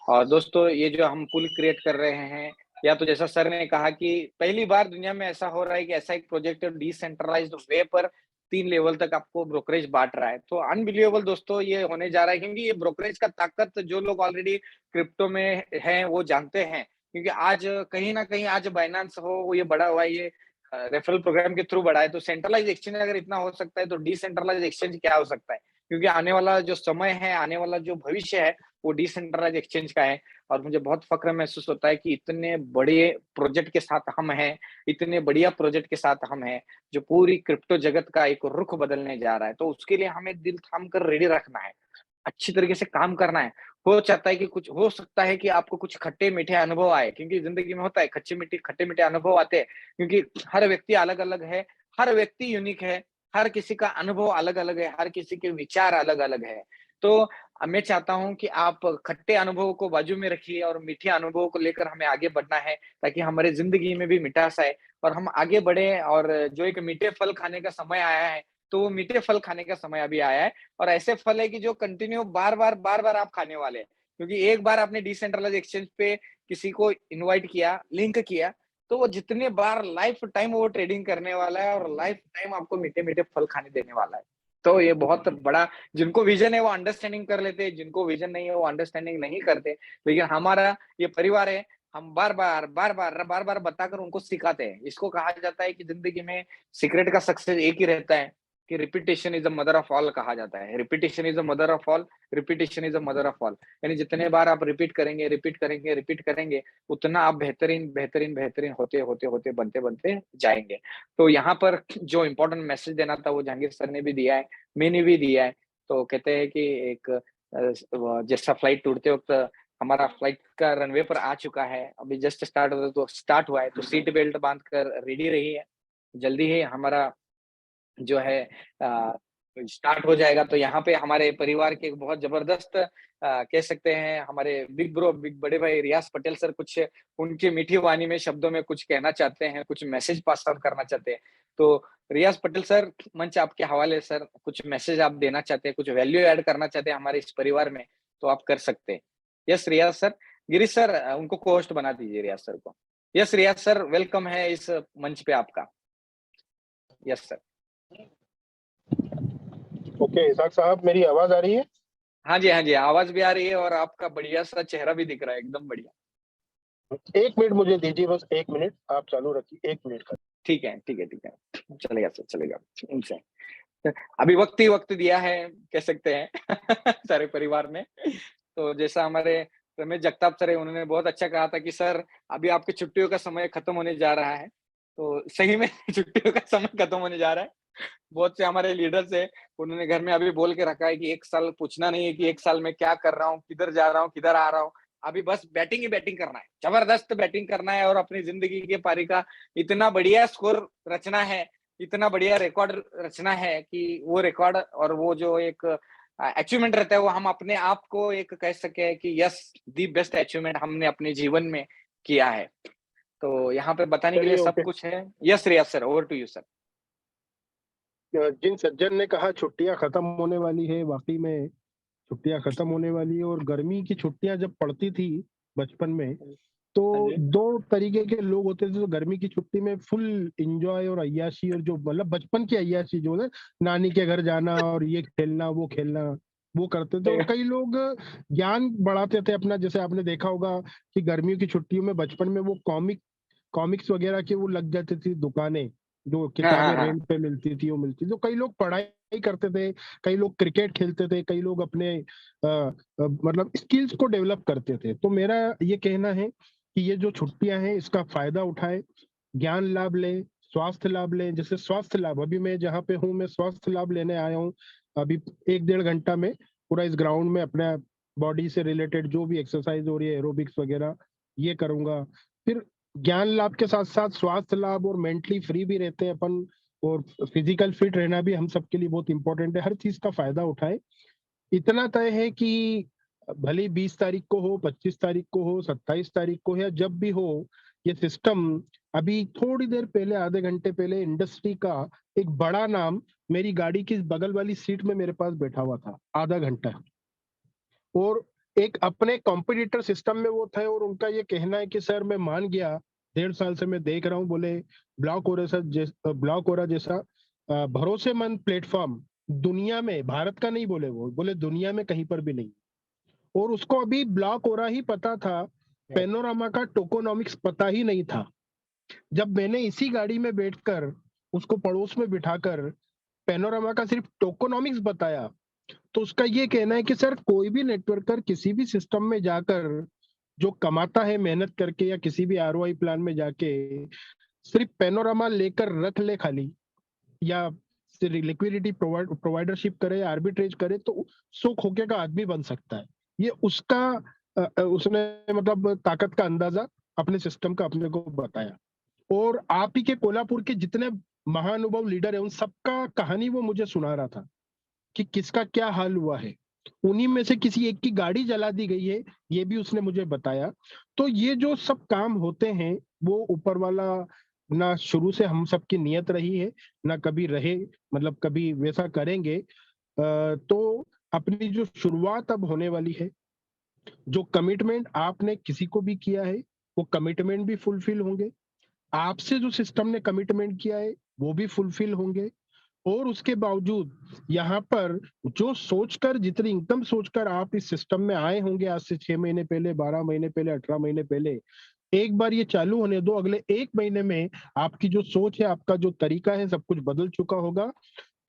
और दोस्तों, ये जो हम पुल क्रिएट कर रहे हैं, या तो जैसा सर ने कहा कि पहली बार दुनिया में ऐसा हो रहा है कि ऐसा एक प्रोजेक्ट डिसेंट्रलाइज्ड वे पर 3 लेवल तक आपको ब्रोकरेज बांट रहा है। तो अनबिलीवेबल दोस्तों ये होने जा रहा है, क्योंकि ये ब्रोकरेज का ताकत जो लोग ऑलरेडी क्रिप्टो में हैं वो जानते हैं। क्योंकि आज कहीं न कहीं आज बाइनेंस हो, ये बड़ा हुआ है, ये रेफरल प्रोग्राम के थ्रू बढ़ा है। तो सेंट्रलाइज्ड एक्सचेंज अगर इतना हो सकता है, तो डिसेंट्रलाइज्ड एक्सचेंज क्या हो सकता है? क्योंकि आने वाला जो समय है, आने वाला जो भविष्य है, वो डिसेंट्रलाइज्ड एक्सचेंज का है। और मुझे बहुत फक्र महसूस होता है कि इतने बड़े प्रोजेक्ट के साथ हम हैं, इतने बढ़िया प्रोजेक्ट के साथ हम हैं, जो पूरी क्रिप्टो जगत का एक रुख बदलने जा रहा है। तो उसके लिए हमें दिल थाम कर रेडी रखना है, अच्छी तरीके से काम करना है। हो चाहता है कि कुछ हो सकता है कि आपको कुछ खट्टे-मीठे अनुभव आए, क्योंकि ज़िंदगी में होता है खट्टे-मीठे अनुभव आते हैं, क्योंकि हर व्यक्ति अलग-अलग है, हर व्यक्ति यूनिक है, हर किसी का अनुभव अलग-अलग है, हर किसी के विचार अलग-अलग है। तो मैं चाहता हूँ कि आप खट्टे अनुभवों को बाजू में रखिए और मीठे अनुभवों को लेकर हमें आगे बढ़ना है, ताकि हमारे ज़िंदगी में भी मिठास आए और हम आगे बढ़ें। और जो एक मीठे फल खाने का समय आया है, तो वो मीठे फल खाने का समय अभी आया है। और ऐसे फल है कि जो कंटिन्यू बार-बार आप खाने वाले हैं। क्योंकि एक बार आपने डिसेंट्रलाइज्ड एक्सचेंज पे किसी को इनवाइट किया, लिंक किया, तो वो जितने बार लाइफ टाइम वो ट्रेडिंग करने वाला है और लाइफ टाइम आपको मीठे-मीठे फल खाने देने वाला है। तो ये बहुत बड़ा, जिनको विज़न है वो अंडरस्टैंडिंग कर लेते हैं, जिनको विज़न नहीं है वो अंडरस्टैंडिंग नहीं करते। लेकिन हमारा ये परिवार है, हम बार-बार बताकर उनको सिखाते हैं। इसको कहा जाता है कि ज़िंदगी में सीक्रेट का सक्सेस एक ही रहता है कि repetition is the mother of all कहा जाता है। Repetition is the mother of all, repetition is the mother of all. यानी जितने बार आप रिपीट करेंगे, उतना आप बेहतरीन होते, बनते जाएँगे। तो यहाँ पर जो इम्पोर्टेंट मैसेज देना था वो जहांगीर सर ने भी दिया है, मैंने भी दिया है। तो कहते हैं कि एक जैसा फ्लाइट टूटते वक़्त हमारा फ्लाइट का रनवे पर आ चुका है, अभी जस्ट स्टार्ट हुआ है, तो सीट बेल्ट बाँध कर रेडी रहिए। जल्दी ही हमारा जो है स्टार्ट हो जाएगा। तो यहाँ पे हमारे परिवार के एक बहुत ज़बरदस्त कह सकते हैं हमारे बिग बड़े भाई रियाज़ पटेल सर कुछ उनकी मीठी वाणी में शब्दों में कुछ कहना चाहते हैं, कुछ मैसेज पास ऑन करना चाहते हैं। तो रियाज़ पटेल सर, मंच आपके हवाले है सर, कुछ मैसेज आप देना चाहते हैं, कुछ वैल्यू ऐड करना चाहते हैं हमारे इस परिवार में, तो आप कर सकते हैं। Yes Riyaz sir, Girish sir उनको को-होस्ट बना दीजिए रियाज़ सर को। यस रियाज़ सर, वेलकम है इस मंच पे आपका। Yes sir. ओके, इसाक साहब मेरी आवाज आ रही है? हाँ जी, आवाज़ भी आ रही है और आपका बढ़िया-सा चेहरा भी दिख रहा है, एकदम बढ़िया। 1 मिनट मुझे दीजिए, बस 1 मिनट आप चालू रखिए, 1 मिनट का। ठीक है। चलेगा सर, चलेगा। इनसे अभी वक़्त ही वक़्त दिया है, कह सकते हैं सारे परिवार ने। तो जैसा हमारे रमेश जगताप सर है, उन्होंने बहुत अच्छा कहा था कि सर अभी आपकी छुट्टियों का समय खत्म होने जा रहा है। तो सही में छुट्टियों का समय खत्म होने जा रहा है। बहुत से हमारे लीडर्स हैं, उन्होंने घर में अभी बोल के रखा है कि 1 साल पूछना नहीं है कि 1 साल में क्या कर रहा हूँ, किधर जा रहा हूँ, किधर आ रहा हूँ। अभी बस बैटिंग ही बैटिंग करना है, जबरदस्त बैटिंग करना है और अपनी ज़िंदगी के पारी का इतना बढ़िया स्कोर रचना है, इतना बढ़िया रिकॉर्ड रचना है कि वो रिकॉर्ड और वो जो एक अचीवमेंट रहता है, वो हम अपने आप को एक कह सके कि यस, द बेस्ट अचीवमेंट हमने अपने जीवन में किया है। तो यहाँ पे बताने के लिए चलिए, सब ओके। कुछ है। Yes Riyaz sir, over to you sir. जिन सज्जन ने कहा छुट्टियां खत्म होने वाली है, वाकई में छुट्टियां खत्म होने वाली है। और गर्मी की छुट्टियां जब पड़ती थी बचपन में, तो हाँ जी। 2 तरीके के लोग होते थे जो गर्मी की छुट्टी में फुल एंजॉय और अय्याशी, और जो मतलब बचपन की अय्याशी जो है, नानी के घर जाना और ये खेलना वो खेलना, वो करते थे। और कई लोग ज्ञान बढ़ाते थे अपना, जैसे आपने देखा होगा कि गर्मियों की छुट्टियों में बचपन में वो कॉमिक्स वगैरह की वो लग जाती थी दुकानें, जो किताबें हाँ। रेंट पे मिलती थी, वो मिलती। तो कई लोग पढ़ाई करते थे, कई लोग क्रिकेट खेलते थे, कई लोग अपने मतलब स्किल्स को डेवलप करते थे। तो मेरा ये कहना है कि ये जो छुट्टियां हैं इसका फायदा उठाए, ज्ञान लाभ लें, स्वास्थ्य लाभ लें। जैसे स्वास्थ्य लाभ, अभी मैं जहाँ पे हूँ मैं स्वास्थ्य लाभ लेने आया हूँ। अभी 1-1.5 घंटा में पूरा इस ग्राउंड में अपने बॉडी से रिलेटेड जो भी एक्सरसाइज हो रही है, एरोबिक्स वगैरह, ये करूंगा। फिर ज्ञान लाभ के साथ साथ स्वास्थ्य लाभ, और मेंटली फ्री भी रहते हैं अपन, और फिजिकल फिट रहना भी हम सबके लिए बहुत इंपॉर्टेंट है। हर चीज का फायदा उठाए। इतना तय है कि भले 20 तारीख को हो, 25 तारीख को हो, 27 तारीख को, या जब भी हो, ये सिस्टम, अभी थोड़ी देर पहले, आधे घंटे पहले, इंडस्ट्री का एक बड़ा नाम मेरी गाड़ी की बगल वाली सीट में मेरे पास बैठा हुआ था आधा घंटा, और एक अपने कॉम्पिटिटर सिस्टम में वो थे, और उनका ये कहना है कि सर मैं मान गया, 1.5 साल से मैं देख रहा हूँ, बोले ब्लॉक ओरा जैसा भरोसेमंद प्लेटफॉर्म दुनिया में, भारत का नहीं बोले, वो बोले दुनिया में कहीं पर भी नहीं। और उसको अभी ब्लॉक ओरा ही पता था, पेनोरामा का टोकोनॉमिक्स पता ही नहीं था। जब मैंने इसी गाड़ी में बैठकर उसको पड़ोस में बिठाकर पेनोरामा का सिर्फ टोकोनॉमिक्स बताया, तो उसका ये कहना है कि सर कोई भी नेटवर्कर किसी भी सिस्टम में जाकर जो कमाता है मेहनत करके, या किसी भी आरओआई प्लान में जाके सिर्फ पेनोरामा लेकर रख ले खाली, या लिक्विडिटी प्रोवाइडरशिप करे, आर्बिट्रेज करे, तो 100 खोखे का आदमी बन सकता है। ये उसका उसने मतलब ताकत का अंदाजा अपने सिस्टम का अपने को बताया। और आप ही के कोल्हापुर के जितने महानुभाव लीडर है, उन सबका कहानी वो मुझे सुना रहा था कि किसका क्या हाल हुआ है। उन्हीं में से किसी एक की गाड़ी जला दी गई है, ये भी उसने मुझे बताया। तो ये जो सब काम होते हैं, वो ऊपर वाला ना शुरू से हम सबकी नियत रही है, ना कभी रहे, मतलब कभी वैसा करेंगे। तो अपनी जो शुरुआत अब होने वाली है, जो कमिटमेंट आपने किसी को भी किया है, वो कमिटमेंट भी फुलफिल होंगे। आपसे जो सिस्टम ने कमिटमेंट किया है वो भी फुलफिल होंगे। और उसके बावजूद यहाँ पर जो सोचकर, जितनी इनकम सोचकर आप इस सिस्टम में आए होंगे आज से 6 महीने पहले, 12 महीने पहले, 18 महीने पहले, एक बार ये चालू होने दो, अगले 1 महीने में आपकी जो सोच है, आपका जो तरीका है, सब कुछ बदल चुका होगा।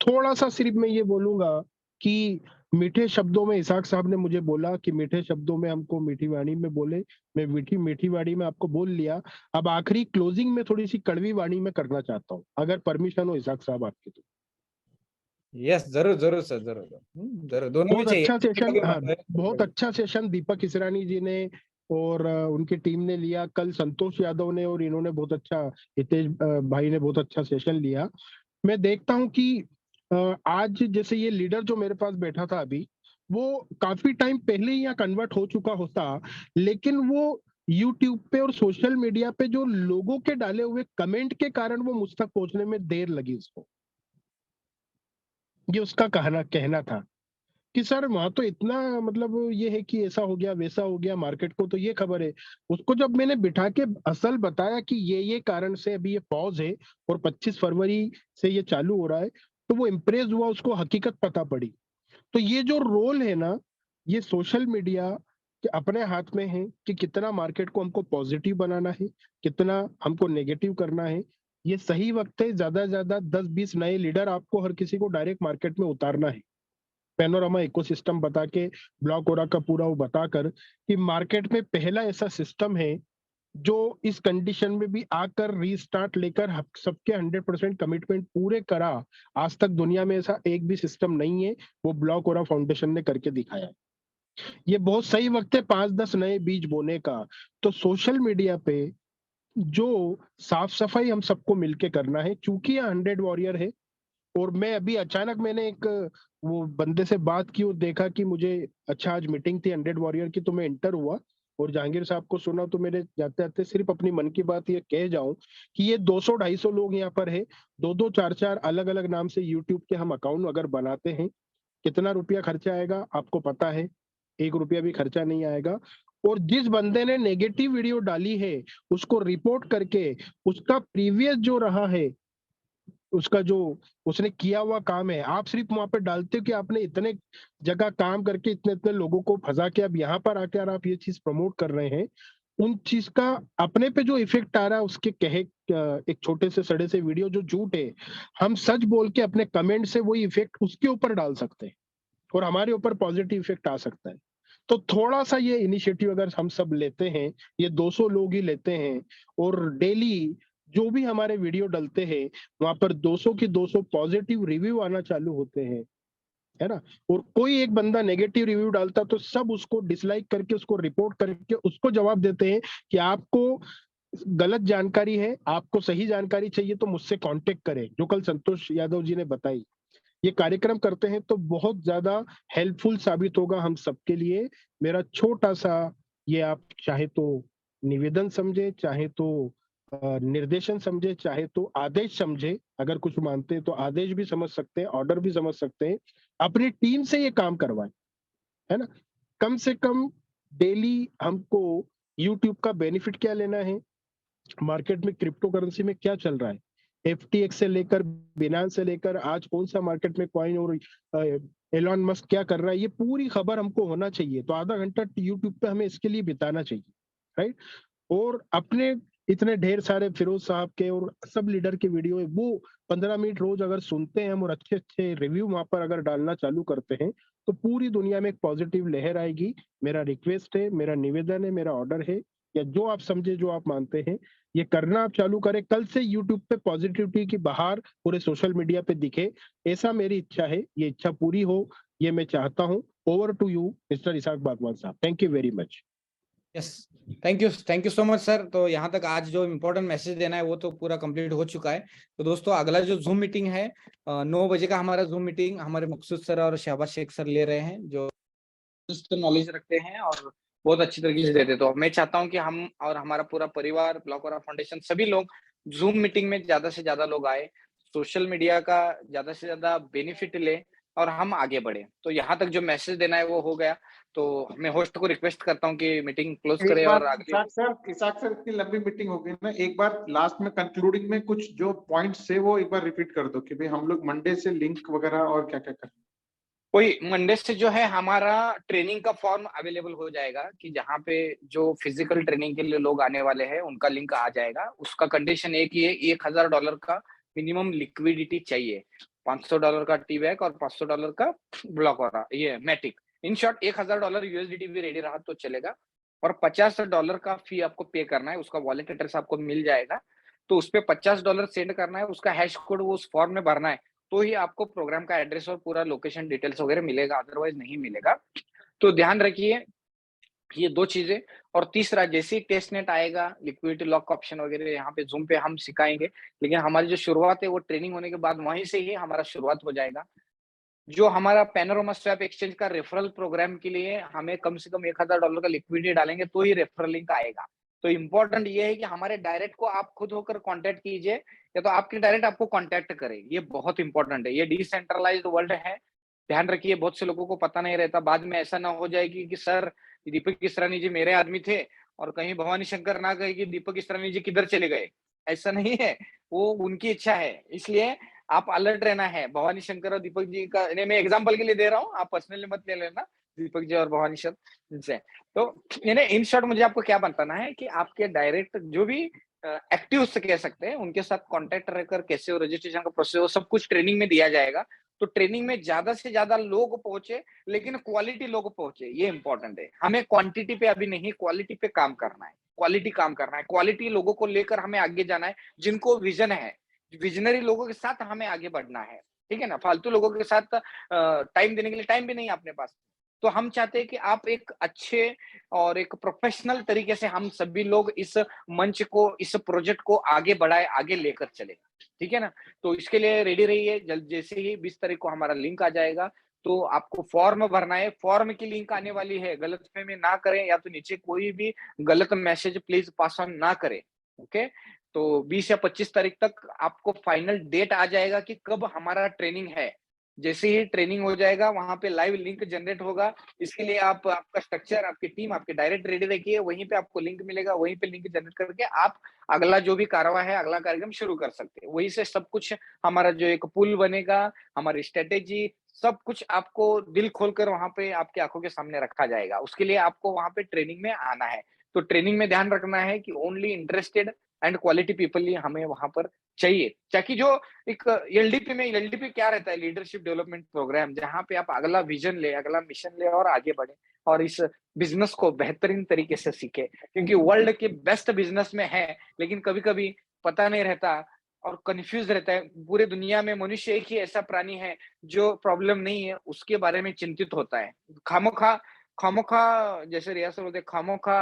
थोड़ा सा सिर्फ मैं ये बोलूंगा कि मीठे शब्दों में, इसाक साहब ने मुझे बोला कि मीठे शब्दों में हमको मीठी वाणी में बोले, मैं मीठी मीठी वाणी में आपको बोल लिया। अब आखिरी क्लोजिंग में थोड़ी सी कड़वी वाणी में करना चाहता हूँ, अगर परमिशन हो इसाक साहब आपकी तो। यस, जरूर जरूर सर, जरूर जरूर, दोनों भी बहुत चाहिए। अच्छा सेशन, लगे हाँ, मत है। बहुत अच्छा सेशन दीपक इसरानी जी ने और उनकी टीम ने लिया, कल संतोष यादव ने, और इन्होंने बहुत अच्छा, हितेश भाई ने बहुत अच्छा सेशन लिया। मैं देखता हूँ कि आज जैसे ये लीडर जो मेरे पास बैठा था अभी, वो काफी टाइम पहले ही यहाँ कन्वर्ट हो चुका होता, लेकिन वो यूट्यूब पे और सोशल मीडिया पे जो लोगों के डाले हुए कमेंट के कारण वो मुझ तक पहुंचने में देर लगी उसको। ये उसका कहना था कि सर वहां तो इतना, मतलब ये है कि ऐसा हो गया, वैसा हो गया, मार्केट को तो ये खबर है। उसको जब मैंने बिठा के असल बताया कि ये कारण से अभी ये पॉज है और 25 फरवरी से ये चालू हो रहा है, तो वो इम्प्रेस हुआ, उसको हकीकत पता पड़ी। तो ये जो रोल है ना, ये सोशल मीडिया के अपने हाथ में है कि कितना मार्केट को हमको पॉजिटिव बनाना है, कितना हमको नेगेटिव करना है। ये सही वक्त है, ज्यादा से ज्यादा 10-20 नए लीडर आपको हर किसी को डायरेक्ट मार्केट में उतारना है, पेनोरामा इकोसिस्टम बता के, ब्लॉक ओरा का पूरा वो बताकर कि मार्केट में पहला ऐसा सिस्टम है जो इस कंडीशन में भी आकर रीस्टार्ट लेकर सबके 100% कमिटमेंट पूरे करा। आज तक दुनिया में ऐसा एक भी सिस्टम नहीं है, वो ब्लॉक ओरा फाउंडेशन ने करके दिखाया है। ये बहुत सही वक्त है 5-10 नए बीज बोने का। तो सोशल मीडिया पे जो साफ सफाई हम सबको मिलके करना है, चूंकि ये 100 वॉरियर है। और मैं अभी अचानक मैंने एक वो बंदे से बात की और देखा कि मुझे, अच्छा आज मीटिंग थी 100 वॉरियर की, तो मैं एंटर हुआ और जहांगीर साहब को सुना। तो मेरे जाते जाते सिर्फ अपनी मन की बात ये कह जाऊं कि ये 200-250 लोग यहाँ पर है, 2-2, 4-4 अलग अलग नाम से यूट्यूब के हम अकाउंट अगर बनाते हैं, कितना रुपया खर्चा आएगा आपको पता है, 1 रुपया भी खर्चा नहीं आएगा। और जिस बंदे ने नेगेटिव वीडियो डाली है उसको रिपोर्ट करके, उसका प्रीवियस जो रहा है, उसका जो उसने किया हुआ काम है, आप सिर्फ वहां पे डालते हो कि आपने इतने जगह काम करके इतने इतने लोगों को फंसा के अब यहाँ पर आकर आप ये चीज प्रमोट कर रहे हैं, उन चीज का अपने पे जो इफेक्ट आ रहा है, उसके कहे एक छोटे से सड़े से वीडियो जो झूठ है, हम सच बोल के अपने कमेंट से वही इफेक्ट उसके ऊपर डाल सकते हैं और हमारे ऊपर पॉजिटिव इफेक्ट आ सकता है। तो थोड़ा सा ये इनिशिएटिव अगर हम सब लेते हैं, ये 200 लोग ही लेते हैं, और डेली जो भी हमारे वीडियो डलते हैं वहां पर 200 की 200 पॉजिटिव रिव्यू आना चालू होते हैं, है ना, और कोई एक बंदा नेगेटिव रिव्यू डालता तो सब उसको डिसलाइक करके, उसको रिपोर्ट करके उसको जवाब देते हैं कि आपको गलत जानकारी है, आपको सही जानकारी चाहिए तो मुझसे कांटेक्ट करें, जो कल संतोष यादव जी ने बताई। ये कार्यक्रम करते हैं तो बहुत ज्यादा हेल्पफुल साबित होगा हम सबके लिए। मेरा छोटा सा, ये आप चाहे तो निवेदन समझे, चाहे तो निर्देशन समझे, चाहे तो आदेश समझे, अगर कुछ मानते हैं तो आदेश भी समझ सकते हैं, ऑर्डर भी समझ सकते हैं। अपनी टीम से ये काम करवाएं, है ना। कम से कम डेली हमको यूट्यूब का बेनिफिट क्या लेना है, मार्केट में क्रिप्टो करेंसी में क्या चल रहा है, एफटीएक्स से लेकर बिनांस से लेकर आज कौन सा मार्केट में कॉइन, और एलॉन मस्क क्या कर रहा है, ये पूरी खबर हमको होना चाहिए। तो आधा घंटा यूट्यूब पे हमें इसके लिए बिताना चाहिए, राइट। और अपने इतने ढेर सारे फिरोज साहब के और सब लीडर के वीडियो है, वो 15 मिनट रोज अगर सुनते हैं हम और अच्छे अच्छे रिव्यू वहां पर अगर डालना चालू करते हैं तो पूरी दुनिया में एक पॉजिटिव लहर आएगी। मेरा रिक्वेस्ट है, मेरा निवेदन है, मेरा ऑर्डर है, या जो आप समझे, जो आप मानते हैं, ये करना आप चालू करें। कल से यूट्यूब पे पॉजिटिविटी की बहार पूरे सोशल मीडिया पे दिखे, ऐसा मेरी इच्छा है। ये इच्छा पूरी हो, ये मैं चाहता हूँ। Over to you mister Isaq Bagwan साहब, thank you very much. Yes, thank you so much sir. तो यहाँ तक आज जो इम्पोर्टेंट मैसेज देना है वो तो पूरा कंप्लीट हो चुका है। तो दोस्तों अगला जो जूम मीटिंग है 9 बजे का हमारा जूम मीटिंग हमारे मकसूद सर और शहबाज शेख सर ले रहे हैं, जो नॉलेज रखते हैं और बहुत अच्छी तरीके से देते। तो मैं चाहता हूँ कि हम और हमारा पूरा परिवार, ब्लॉकवारा फाउंडेशन, सभी लोग जूम मीटिंग में ज्यादा से ज्यादा लोग आए, सोशल मीडिया का ज्यादा से ज्यादा बेनिफिट ले और हम आगे बढ़े। तो यहाँ तक जो मैसेज देना है वो हो गया। तो मैं होस्ट को रिक्वेस्ट करता हूँ कि मीटिंग क्लोज करे और आगे। इसाक सर इतनी लंबी मीटिंग हो गई ना, एक बार लास्ट में कंक्लूडिंग में कुछ जो पॉइंट्स थे वो एक बार रिपीट कर दो कि भाई हम लोग मंडे से लिंक वगैरह और क्या क्या कर। कोई मंडे से जो है हमारा ट्रेनिंग का फॉर्म अवेलेबल हो जाएगा, कि जहाँ पे जो फिजिकल ट्रेनिंग के लिए लोग आने वाले हैं उनका लिंक आ जाएगा। उसका कंडीशन एक ही है, $1000 का मिनिमम लिक्विडिटी चाहिए, $500 का टी बैक और $500 का ब्लॉक वाला ये मैटिक। इन शॉर्ट $1000 यूएसडीटी भी रेडी रहा तो चलेगा, और $50 का फी आपको पे करना है। उसका वॉलेट एड्रेस आपको मिल जाएगा, तो उस पर $50 सेंड करना है, उसका हैश कोड वो उस फॉर्म में भरना है, तो ही आपको प्रोग्राम का एड्रेस और पूरा लोकेशन डिटेल्स वगैरह मिलेगा, अदरवाइज नहीं मिलेगा। तो ध्यान रखिए ये 2 चीजें। और तीसरा, जैसे ही टेस्ट नेट आएगा, लिक्विडिटी लॉक ऑप्शन वगैरह यहाँ पे जूम पे हम सिखाएंगे, लेकिन हमारी जो शुरुआत है वो ट्रेनिंग होने के बाद वहीं से ही हमारा शुरुआत हो जाएगा। जो हमारा पैनोरामा स्वैप एक्सचेंज का रेफरल प्रोग्राम के लिए हमें कम से कम $1000 का लिक्विडिटी डालेंगे तो ही रेफरल लिंक आएगा। तो इम्पोर्टेंट ये है कि हमारे डायरेक्ट को आप खुद होकर कांटेक्ट कीजिए, या तो आपके डायरेक्ट आपको कांटेक्ट करें। ये बहुत इंपॉर्टेंट है, ये डिसेंट्रलाइज्ड वर्ल्ड है। ध्यान रखिए, बहुत से लोगों को पता नहीं रहता, बाद में ऐसा ना हो जाएगी कि सर दीपक इसरानी जी मेरे आदमी थे, और कहीं भवानी शंकर ना कहे कि दीपक इसरानी जी किधर चले गए। ऐसा नहीं है, वो उनकी इच्छा है, इसलिए आप अलर्ट रहना है। भवानी शंकर और दीपक जी का मैं एग्जांपल के लिए दे रहा हूँ, आप पर्सनली मत ले लेना, दीपक जी और भवानी शंकर से। तो इन शॉर्ट मुझे आपको क्या बताना है कि आपके डायरेक्ट जो भी एक्टिव से कह सकते हैं, उनके साथ कांटेक्ट रहकर कैसे वो रजिस्ट्रेशन का प्रोसेस, वो सब कुछ ट्रेनिंग में दिया जाएगा। तो ट्रेनिंग में ज्यादा से ज्यादा लोग पहुंचे, लेकिन क्वालिटी लोग पहुंचे, ये इंपॉर्टेंट है। हमें क्वांटिटी पे अभी नहीं, क्वालिटी पे काम करना है, क्वालिटी काम करना है, क्वालिटी लोगों को लेकर हमें आगे जाना है, जिनको विजन है। विजनरी लोगों के साथ हमें आगे बढ़ना है, ठीक है ना। फालतू लोगों के साथ टाइम देने के लिए टाइम भी नहीं अपने पास। तो हम चाहते हैं कि आप एक अच्छे और एक प्रोफेशनल तरीके से हम सभी लोग इस मंच को, इस प्रोजेक्ट को आगे बढ़ाए, आगे लेकर चले, ठीक है ना। तो इसके लिए रेडी रहिए। जल्द जैसे ही 20 तारीख को हमारा लिंक आ जाएगा, तो आपको फॉर्म भरना है। फॉर्म की लिंक आने वाली है, गलतफहमी ना करें, या तो नीचे कोई भी गलत मैसेज प्लीज पास ऑन ना करें, ओके। तो 20 या 25 तारीख तक आपको फाइनल डेट आ जाएगा कि कब हमारा ट्रेनिंग है। जैसे ही ट्रेनिंग हो जाएगा, वहां पे लाइव लिंक जनरेट होगा। इसके लिए आप आपका स्ट्रक्चर, आपकी टीम, आपके डायरेक्ट रेडी रखिए, वहीं पे आपको लिंक मिलेगा, वहीं पे लिंक जनरेट करके आप अगला जो भी कार्रवाई है, अगला कार्यक्रम शुरू कर सकते हैं। वहीं से सब कुछ हमारा जो एक पुल बनेगा, हमारी स्ट्रेटेजी, सब कुछ आपको दिल खोलकर वहां पे आपकी आंखों के सामने रखा जाएगा। उसके लिए आपको वहां पे ट्रेनिंग में आना है। तो ट्रेनिंग में ध्यान रखना है कि only interested and quality people ही हमें वहां पर चाहिए, ताकि जो एक एलडीपी क्या रहता है, लीडरशिप डेवलपमेंट प्रोग्राम, जहाँ पे आप अगला विजन ले, अगला मिशन ले और आगे बढ़े और इस बिजनेस को बेहतरीन तरीके से सीखे, क्योंकि वर्ल्ड के बेस्ट बिजनेस में है, लेकिन कभी कभी पता नहीं रहता और कंफ्यूज रहता है। पूरे दुनिया में मनुष्य एक ही ऐसा प्राणी है जो प्रॉब्लम नहीं है उसके बारे में चिंतित होता है। खामोखा खामोखा जैसे रिया सर बोलते खामोखा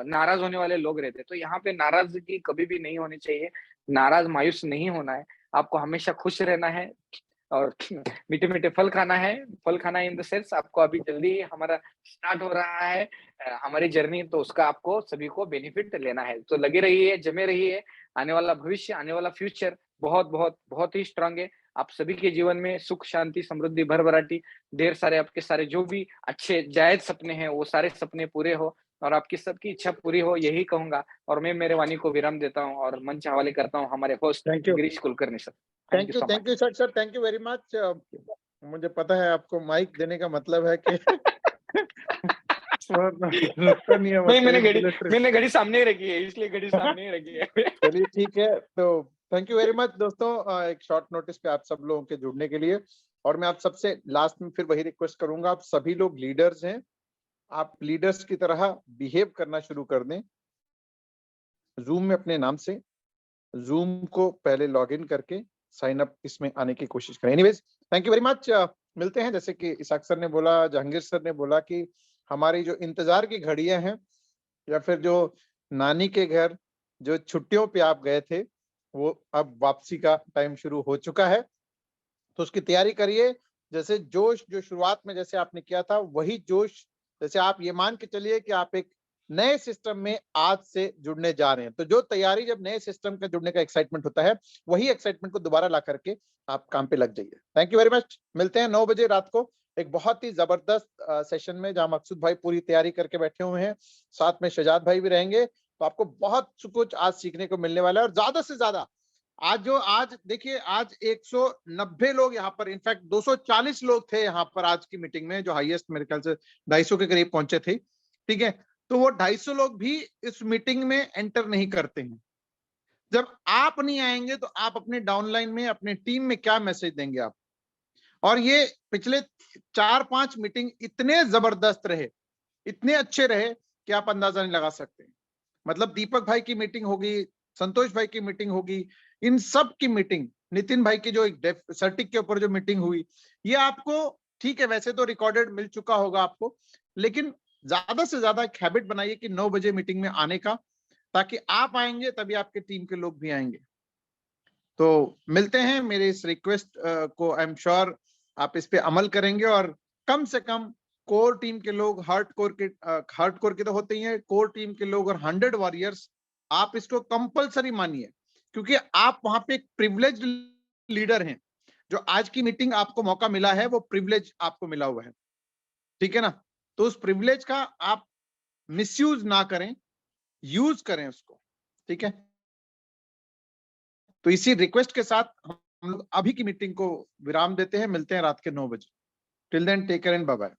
नाराज होने वाले लोग रहते हैं। तो यहाँ पे नाराजगी कभी भी नहीं होनी चाहिए, नाराज मायूस नहीं होना है, आपको हमेशा खुश रहना है और मीठे मीठे फल खाना है। फल खाना इन द सेंस आपको अभी जल्दी ही हमारा स्टार्ट हो रहा है हमारी जर्नी, तो उसका आपको सभी को बेनिफिट लेना है। तो लगे रहिए, जमे रहिए, आने वाला भविष्य, आने वाला फ्यूचर बहुत बहुत बहुत ही स्ट्रांग है। आप सभी के जीवन में सुख शांति समृद्धि भरभराटी, ढेर सारे आपके सारे जो भी अच्छे जायज सपने हैं वो सारे सपने पूरे हो और आपकी सबकी इच्छा पूरी हो, यही कहूंगा। और मैं मेरे वाणी को विराम देता हूँ और मंच हवाले करता हूँ हमारे host thank you, Girish Kulkarni sir. Thank you sir, thank you very much. मुझे पता है आपको माइक देने का मतलब है कि नहीं है, मैंने घड़ी सामने ही रखी है, इसलिए घड़ी सामने ही रखी है। चलिए ठीक है, तो थैंक यू वेरी मच दोस्तों, एक शॉर्ट नोटिस पे आप सब लोगों के जुड़ने के लिए। और मैं आप सबसे लास्ट में फिर वही रिक्वेस्ट करूंगा, आप सभी लोग लीडर्स हैं, आप लीडर्स की तरह बिहेव करना शुरू कर दें। जूम में अपने नाम से जूम को पहले लॉगिन करके साइन अप इसमें आने की कोशिश करें। Anyways, thank you very much. मिलते हैं, जैसे कि इसाक सर ने बोला, जहांगीर सर ने बोला कि हमारी जो इंतजार की घड़ियां हैं या फिर जो नानी के घर जो छुट्टियों पे आप गए थे, वो अब वापसी का टाइम शुरू हो चुका है, तो उसकी तैयारी करिए। जैसे जोश जो शुरुआत में जैसे आपने किया था, वही जोश, जैसे आप ये मान के चलिए कि आप एक नए सिस्टम में आज से जुड़ने जा रहे हैं, तो जो तैयारी जब नए सिस्टम का जुड़ने का एक्साइटमेंट होता है, वही एक्साइटमेंट को दोबारा ला करके आप काम पे लग जाइए। Thank you very much. मिलते हैं 9 बजे रात को एक बहुत ही जबरदस्त सेशन में, जहां मकसूद भाई पूरी तैयारी करके बैठे हुए हैं, साथ में शहजाद भाई भी रहेंगे। तो आपको बहुत कुछ आज सीखने को मिलने वाला है। और ज्यादा से ज्यादा आज देखिए, आज 190 लोग यहाँ पर, इनफैक्ट 240 लोग थे यहाँ पर आज की मीटिंग में, जो हाईएस्ट मेरे ख्याल से 250 के करीब पहुंचे थे। ठीक है, तो वो 250 लोग भी इस मीटिंग में एंटर नहीं करते हैं। जब आप नहीं आएंगे तो आप अपने डाउनलाइन में, अपने टीम में क्या मैसेज देंगे आप? और ये पिछले 4-5 मीटिंग इतने जबरदस्त रहे, इतने अच्छे रहे कि आप अंदाजा नहीं लगा सकते। मतलब दीपक भाई की मीटिंग होगी, संतोष भाई की मीटिंग होगी, इन सब की मीटिंग, नितिन भाई की जो एक सर्टिक के ऊपर जो मीटिंग हुई, ये आपको, ठीक है वैसे तो रिकॉर्डेड मिल चुका होगा आपको, लेकिन ज्यादा से ज्यादा एक हैबिट बनाइए कि 9 बजे मीटिंग में आने का, ताकि आप आएंगे तभी आपके टीम के लोग भी आएंगे। तो मिलते हैं, मेरे इस रिक्वेस्ट को आई एम श्योर आप इस पे अमल करेंगे, और कम से कम कोर टीम के लोग, हार्ड कोर के तो होते ही हैं, कोर टीम के लोग और 100 वॉरियर्स, आप इसको कंपलसरी मानिए, क्योंकि आप वहां पे एक प्रिविलेज लीडर हैं। जो आज की मीटिंग आपको मौका मिला है, वो प्रिविलेज आपको मिला हुआ है, ठीक है ना? तो उस प्रिविलेज का आप मिसयूज ना करें, यूज करें उसको, ठीक है? तो इसी रिक्वेस्ट के साथ हम लोग अभी की मीटिंग को विराम देते हैं। मिलते हैं रात के 9 बजे। Till then take care and bye bye.